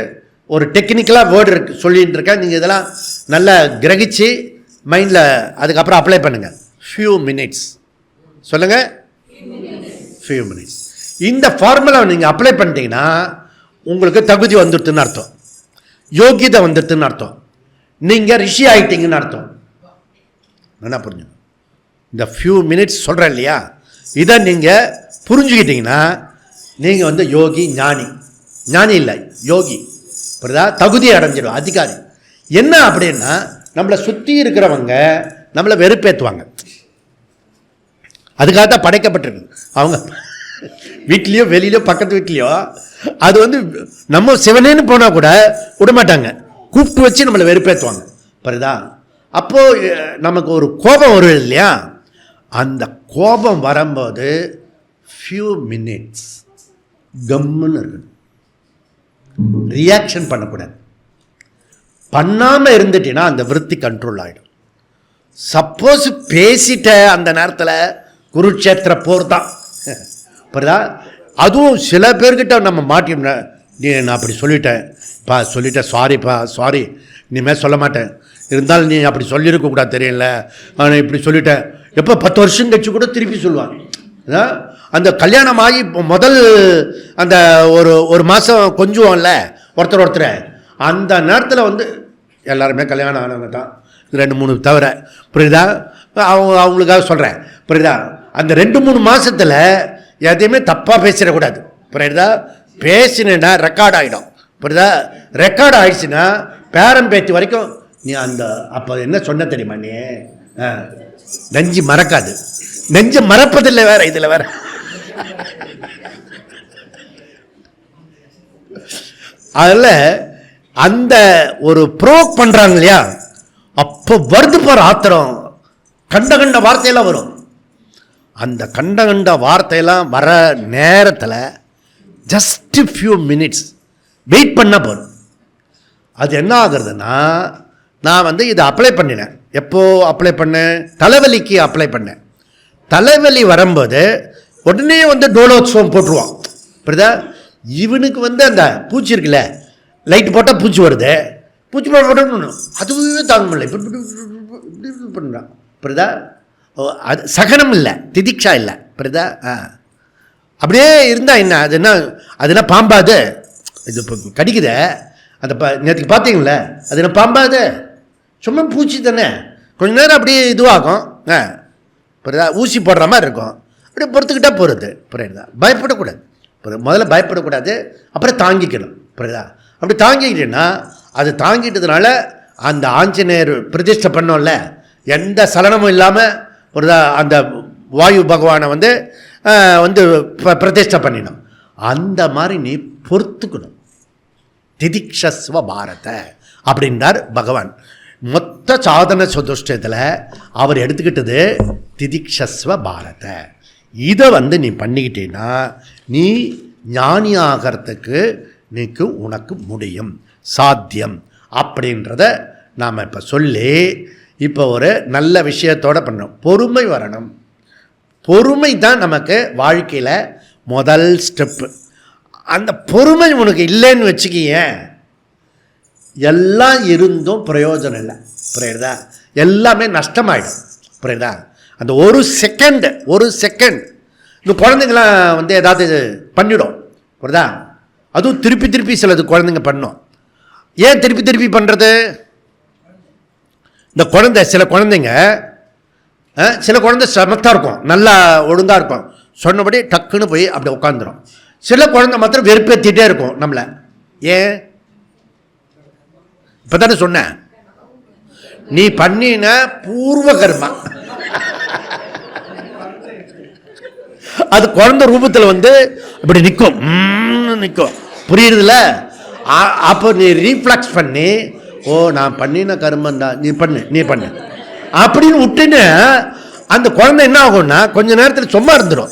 ஒரு டெக்னிக்கலாக வேர்டு இருக்கு சொல்லிகிட்டு இருக்கேன். நீங்கள் இதெல்லாம் நல்லா கிரகிச்சு மைண்டில் அதுக்கப்புறம் அப்ளை பண்ணுங்கள். ஃபியூ மினிட்ஸ் சொல்லுங்கள், ஃபியூ மினிட்ஸ். இந்த ஃபார்முலாவை நீங்கள் அப்ளை பண்ணிட்டீங்கன்னா உங்களுக்கு தகுதி வந்துடுதுன்னு அர்த்தம், யோகிதை வந்துடுதுன்னு அர்த்தம், நீங்கள் ரிஷி ஆகிட்டீங்கன்னு அர்த்தம். என்ன புரிஞ்சுங்க? இந்த ஃபியூ மினிட்ஸ் சொல்கிறேன் இல்லையா, இதை நீங்கள் புரிஞ்சுக்கிட்டீங்கன்னா நீங்கள் வந்து யோகி, ஞானி. ஞானி இல்லை, யோகி. புரியுதா? தகுதி அடைஞ்சிடும், அதிகாரி. என்ன அப்படின்னா நம்மளை சுற்றி இருக்கிறவங்க நம்மளை வெறுப்பேற்றுவாங்க. அதுக்காக தான் படைக்கப்பட்டிருக்கு. அவங்க வீட்லேயோ வெளியிலையோ பக்கத்து வீட்லேயோ அது வந்து நம்ம சிவனேன்னு போனால் கூட விடமாட்டாங்க, கூப்பிட்டு வச்சு நம்மளை வெறுப்பேற்றுவாங்க. புரியுதா? அப்போது நமக்கு ஒரு கோபம் வரும் இல்லையா, அந்த கோபம் வரும்போது ஃபியூ மினிட்ஸ் கம்முன்னு இருக்கணும், ரியாக்ஷன் பண்ணக்கூடாது. பண்ணாமல் இருந்துட்டீங்கன்னா அந்த விருத்தி கண்ட்ரோல் ஆகிடும். சப்போஸ் பேசிட்ட அந்த நேரத்தில் குருட்சேத்திர போர் தான். புரியுதா? அதுவும் சில பேர்கிட்ட நம்ம மாட்டினா, நீ நான் அப்படி சொல்லிட்டேன் சாரிப்பா, சாரி, இனிமேல் சொல்ல மாட்டேன், இருந்தாலும் நீ அப்படி சொல்லியிருக்கக்கூடாது தெரியல, நான் இப்படி சொல்லிட்டேன். எப்போ 10 வருஷம் கழிச்சு கூட திருப்பி சொல்லுவாங்க. அந்த கல்யாணம் ஆகி முதல் அந்த ஒரு மாதம் கொஞ்சுவோம்ல ஒருத்தர், அந்த நேரத்தில் வந்து எல்லாருமே கல்யாணம் ஆனவங்க தான், 2-3 தவிர. புரியுதா? அவங்களுக்காக சொல்கிறேன். புரியுதா? அந்த 2-3 மாதத்தில் எதையுமே தப்பாக பேசிடக்கூடாது. புரியுதா? பேசினேன்னா ரெக்கார்ட் ஆகிடும். புரியுதா? ரெக்கார்ட் ஆகிடுச்சுன்னா பேரம் பேத்தி வரைக்கும் நீ அந்த அப்போ என்ன சொன்ன தெரியுமா, நீ நெஞ்சு மறக்காது. நெஞ்சு மறப்பதில்லை வேற, இதில் வேற. அதில் அந்த ஒரு ப்ரோக் பண்ணுறாங்க இல்லையா, அப்போ வருது பாரு ஆத்திரம், கண்ட வார்த்தையெல்லாம் வரும். அந்த கண்ட வார்த்தையெல்லாம் வர நேரத்தில் ஜஸ்ட் ஃபியூ மினிட்ஸ் வெயிட் பண்ண போதும். அது என்ன ஆகுறதுன்னா, நான் வந்து இதை அப்ளை பண்ணினேன். எப்போ அப்ளை பண்ணேன்? தலைவலிக்கு அப்ளை பண்ணேன். தலைவலி வரும்போது உடனே வந்து டோலோத்சவம் போட்டுருவான். புரியுதா? இவனுக்கு வந்து அந்த பூச்சி இருக்குல்ல, லைட் போட்டால் பூச்சி வருது, பூச்சி போடணும், அதுவே தாங்க முடியல, இப்படி பண்ணுறான். புரியுதா? அது சகனம் இல்லை, திதிக்ஷா இல்லை. புரியுதா? அப்படியே இருந்தால் என்ன, அது என்ன பாம்பாது, இது இப்போ கடிக்குத, அந்த நேற்றுக்கு பார்த்தீங்களே, அது என்ன பாம்பாது, சும்மா பூச்சி தானே, கொஞ்ச நேரம் அப்படியே இதுவாகும். புரியுதா? ஊசி போடுற மாதிரி இருக்கும், அப்படியே பொறுத்துக்கிட்டா போகிறது. புரியுதா? பயப்படக்கூடாது. முதல்ல பயப்படக்கூடாது, அப்புறம் தாங்கிக்கணும். புரியுதா? அப்படி தாங்கிக்கிட்டேன்னா, அது தாங்கிட்டதுனால அந்த ஆஞ்சநேயர் பிரதிஷ்டை பண்ணோம்ல, எந்த சலனமும் இல்லாமல் புரியுதா, அந்த வாயு பகவானை வந்து பிரதிஷ்டை பண்ணினோம். அந்த மாதிரி நீ பொறுத்துக்கணும். திதிக்ஷஸ்வ பாரத அப்படின்றார் பகவான். மொத்த சாதன சதுஷ்டயத்தில் அவர் எடுத்துக்கிட்டது திதிக்ஷஸ்வ பாரத. இதை வந்து நீ பண்ணிக்கிட்டேன்னா நீ ஞானி ஆகிறதுக்கு உனக்கு முடியும், சாத்தியம் அப்படின்றத நாம் இப்போ சொல்லி இப்போ ஒரு நல்ல விஷயத்தோடு பண்ணணும். பொறுமை வரணும். பொறுமை தான் நமக்கு வாழ்க்கையில் முதல் ஸ்டெப்பு. அந்த பொறுமை உனக்கு இல்லைன்னு வச்சுக்கிய, எல்லாம் இருந்தும் பிரயோஜனம் இல்லை. புரியுதா? எல்லாமே நஷ்டமாயிடும். புரியுதா? அந்த ஒரு செகண்ட் இந்த குழந்தைங்களாம் வந்து ஏதாவது பண்ணிடும். புரியுதா? அதுவும் திருப்பி சிலது குழந்தைங்க பண்ணும். ஏன் திருப்பி பண்ணுறது? இந்த சில குழந்தைங்க சமத்தாக இருக்கும், நல்லா ஒழுங்காக இருக்கும், சொன்னபடி டக்குன்னு போய் அப்படி உட்காந்துரும். சில குழந்தை மாத்திரம் வெறுப்பேற்றிட்டே இருக்கும் நம்மளை. ஏன்? இப்போ தானே சொன்னேன், நீ பண்ணின பூர்வ கர்மா அது குழந்தை ரூபத்தில் வந்து இப்படி நிற்கும். புரியுதுல? அப்போ நீ ரீஃப்ளக்ஸ் பண்ணி, ஓ நான் பண்ணின கர்மம் தான், நீ பண்ணு அப்படின்னு விட்டுன்னு அந்த குழந்தை என்ன ஆகும்னா கொஞ்ச நேரத்தில் சும்மா இருந்துடும்.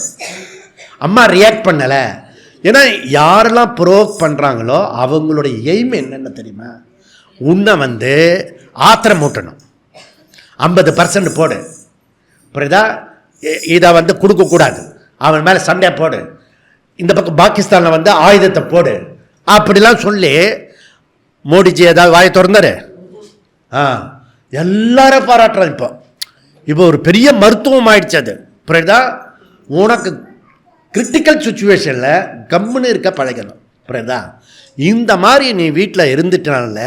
அம்மா ரியாக்ட் பண்ணலை. ஏன்னா யாரெல்லாம் ப்ரோக் பண்ணுறாங்களோ அவங்களுடைய எய்ம் என்னென்ன தெரியுமா? உன்னை வந்து ஆத்திரம் மூட்டணும். 50% போடு. புரியுதா? இதை வந்து கொடுக்கக்கூடாது, அவன் மேலே சண்டை போடு, இந்த பக்கம் பாகிஸ்தானில் வந்து ஆயுதத்தை போடு அப்படிலாம் சொல்லி மோடிஜி ஏதாவது வாயை திறந்தாரு? எல்லாரும் பாராட்டுறாங்க. இப்போ ஒரு பெரிய மருத்துவம் ஆயிடுச்சு அது. புரியுதா? உனக்கு கிரிட்டிக்கல் சுச்சுவேஷனில் கம்முன்னு இருக்க பழகணும். புரியுதா? இந்த மாதிரி நீ வீட்டில் இருந்துட்டனால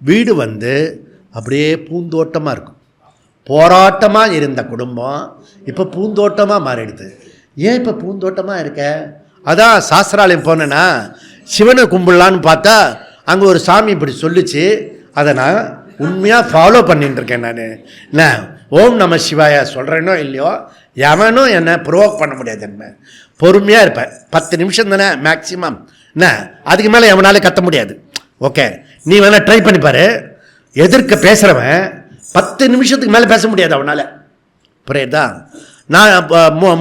வீடு வந்து அப்படியே பூந்தோட்டமாக இருக்கும். போராட்டமாக இருந்த குடும்பம் இப்போ பூந்தோட்டமாக மாறிடுது. ஏன் இப்போ பூந்தோட்டமாக இருக்க? அதான் சாஸ்திராலயம் போனேன்னா சிவனை கும்பிடலான்னு பார்த்தா அங்கே ஒரு சாமி இப்படி சொல்லிச்சு. அதை நான் உண்மையாக ஃபாலோ பண்ணிட்டு இருக்கேன். நான் ஓம் நம சிவாயா சொல்கிறேனோ இல்லையோ, எவனும் என்னை ப்ரோவோக் பண்ண முடியாது. என்ன பொறுமையாக இருப்பேன். 10 நிமிஷம் தானே மேக்சிமம். என்ன அதுக்கு மேலே எவனாலே கத்த முடியாது. ஓகே, நீ வேணா ட்ரை பண்ணிப்பாரு. எதிர்க்க பேசுகிறவன் 10 நிமிஷத்துக்கு மேலே பேச முடியாது அவனால். புரியுதா? நான்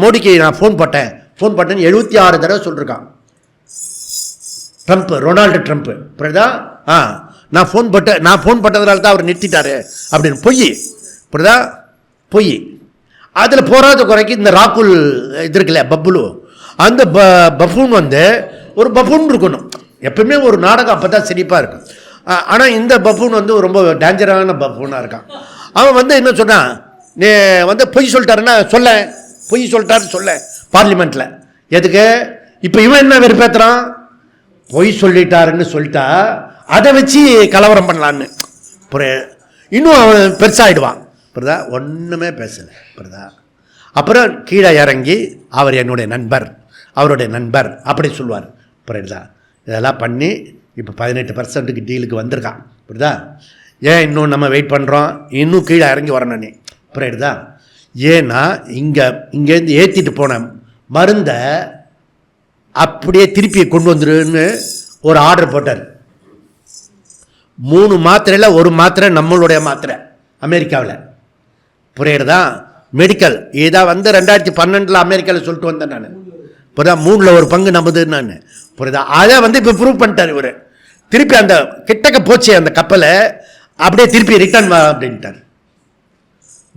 மோடிக்கு நான் ஃபோன் போட்டேன்னு 76 தடவை சொல்லியிருக்கான் ரொனால்டு ட்ரம்ப். புரியுதா? நான் ஃபோன் போட்டதுனால தான் அவர் நிறுத்திட்டாரு அப்படின்னு புரியுதா? பொய். அதில் போராத குறைக்கு இந்த ராகுல் இது இருக்குல்ல, பப்புலு, அந்த பஃபூன் வந்து ஒரு பஃபூன் இருக்கணும். எப்பவுமே ஒரு நாடகம் அப்போ தான் சிரிப்பாக இருக்கும். ஆனால் இந்த பஃபூன் வந்து ரொம்ப டேஞ்சரான பஃபூனாக இருக்கான். அவன் வந்து என்ன சொன்னான், நீ வந்து பொய் சொல்லிட்டாருன்னா பொய் சொல்லிட்டாரு பார்லிமெண்ட்டில். எதுக்கு? இப்போ இவன் என்ன வெறுப்பேற்றுறான்? பொய் சொல்லிட்டாருன்னு சொல்லிட்டா அதை வச்சு கலவரம் பண்ணலான்னு. இன்னும் அவன் பெருசாகிடுவான். புரியுதா? ஒன்றுமே பேசலை. புரியுதா? அப்புறம் கீழே இறங்கி அவர் என்னுடைய நண்பர், அவருடைய நண்பர் அப்படி சொல்லுவார். புரியுதா? இதெல்லாம் பண்ணி இப்போ 18% டீலுக்கு வந்திருக்கான். புரியுதா? ஏன் இன்னும் நம்ம வெயிட் பண்ணுறோம்? இன்னும் கீழே இறங்கி வரணும் நீ. புரியுதா? ஏன்னா இங்கேருந்து ஏற்றிட்டு போன மருந்தை அப்படியே திருப்பி கொண்டு வந்துருன்னு ஒரு ஆர்டர் போட்டார். 3 மாத்திரையில் 1 மாத்திரை நம்மளுடைய மாத்திரை அமெரிக்காவில். புரியுறதா? மெடிக்கல் இதை வந்து 2012 அமெரிக்காவில் சொல்லிட்டு வந்தேன் நான். புரியுதா? 3ல் 1 பங்கு நம்புதுன்னு நான். புரியுதா? அதை வந்து இப்போ ப்ரூவ் பண்ணிட்டார் இவர். திருப்பி அந்த கிட்டக்க போச்சு அந்த கப்பலை அப்படியே திருப்பி ரிட்டர்ன் அப்படின்ட்டார்.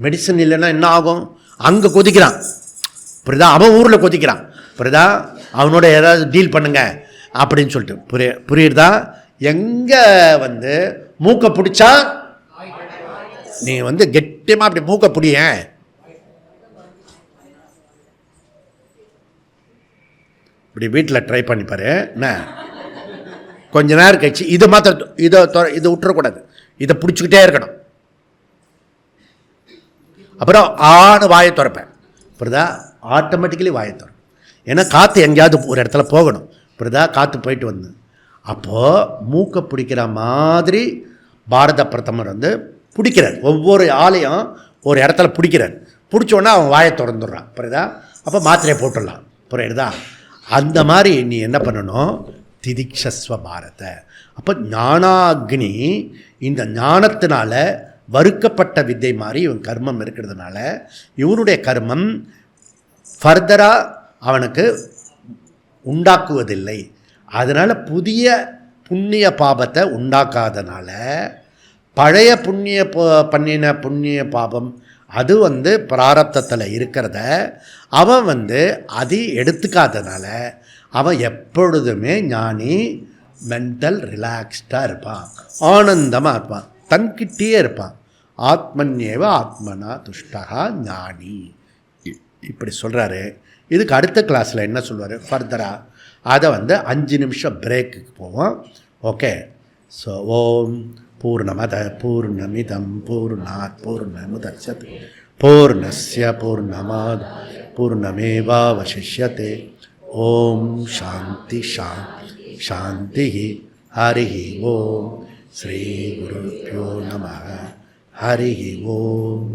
மெடிசன் இல்லைன்னா என்ன ஆகும்? அங்கே கொதிக்கிறான். புரியுதா? அவன் ஊரில் கொதிக்கிறான். புரியுதா? அவனோட ஏதாவது டீல் பண்ணுங்க அப்படின்னு சொல்லிட்டு. புரியுதா? எங்கே வந்து மூக்கை பிடிச்சா நீ வந்து கெட்டியமாக அப்படி மூக்கை பிடிய, இப்படி வீட்டில் ட்ரை பண்ணிப்பாரு. என்ன கொஞ்ச நேரம் கழிச்சு இதை மாத்திரம் இதை விட்டுறக்கூடாது, இதை பிடிச்சிக்கிட்டே இருக்கணும். அப்புறம் வாயை திறப்பேன். புரியுதா? ஆட்டோமேட்டிக்கலி வாயை திறப்பேன். ஏன்னா காற்று எங்கேயாவது ஒரு இடத்துல போகணும். புரியுதா? காற்று போயிட்டு வந்து அப்போது மூக்கை பிடிக்கிற மாதிரி பாரத பிரதமர் வந்து பிடிக்கிறார். ஒவ்வொரு ஆளையும் ஒரு இடத்துல பிடிக்கிறார். பிடிச்சோன்னா அவன் வாயை திறந்துடுறான். புரியுதா? அப்போ மாத்திரையை போட்டுடலாம். புரியுதா? அந்த மாதிரி நீ என்ன பண்ணணும்? திதிக்ஷஸ்வ பாரத. அப்போ ஞானாக்னி, இந்த ஞானத்தினால வறுக்கப்பட்ட வித்தை மாதிரி இவன் கர்மம் இருக்கிறதுனால இவனுடைய கர்மம் ஃபர்தராக அவனுக்கு உண்டாக்குவதில்லை. அதனால் புதிய புண்ணிய பாபத்தை உண்டாக்காதனால பழைய பண்ணின புண்ணிய பாபம் அது பிராரப்தத்தில் இருக்கிறத அவன் அது எடுத்துக்காதனால அவன் எப்பொழுதுமே ஞானி, மென்டல் ரிலாக்ஸ்டாக இருப்பான், ஆனந்தமாக இருப்பான், தன்கிட்டே இருப்பான். ஆத்மன்யேவ ஆத்மனா துஷ்டகா ஞானி இப்படி சொல்கிறாரு. இதுக்கு அடுத்த கிளாஸில் என்ன சொல்வார் ஃபர்தராக அதை 5 நிமிஷம் பிரேக்குக்கு போவோம். ஓகே. ஸோ ஓம் பூர்ணமத பூர்ணமிதம் பூர்ணாத் பூர்ணமுதச்யதே பூர்ணஸ்ய பூர்ணமாத் பூர்ணமேவாவசிஷ்யதே. ஓம் சாந்தி சாந்தி சாந்தி. ஹரி ஓம். ஸ்ரீ குருப்யோ நமः. ஹரி ஓம்.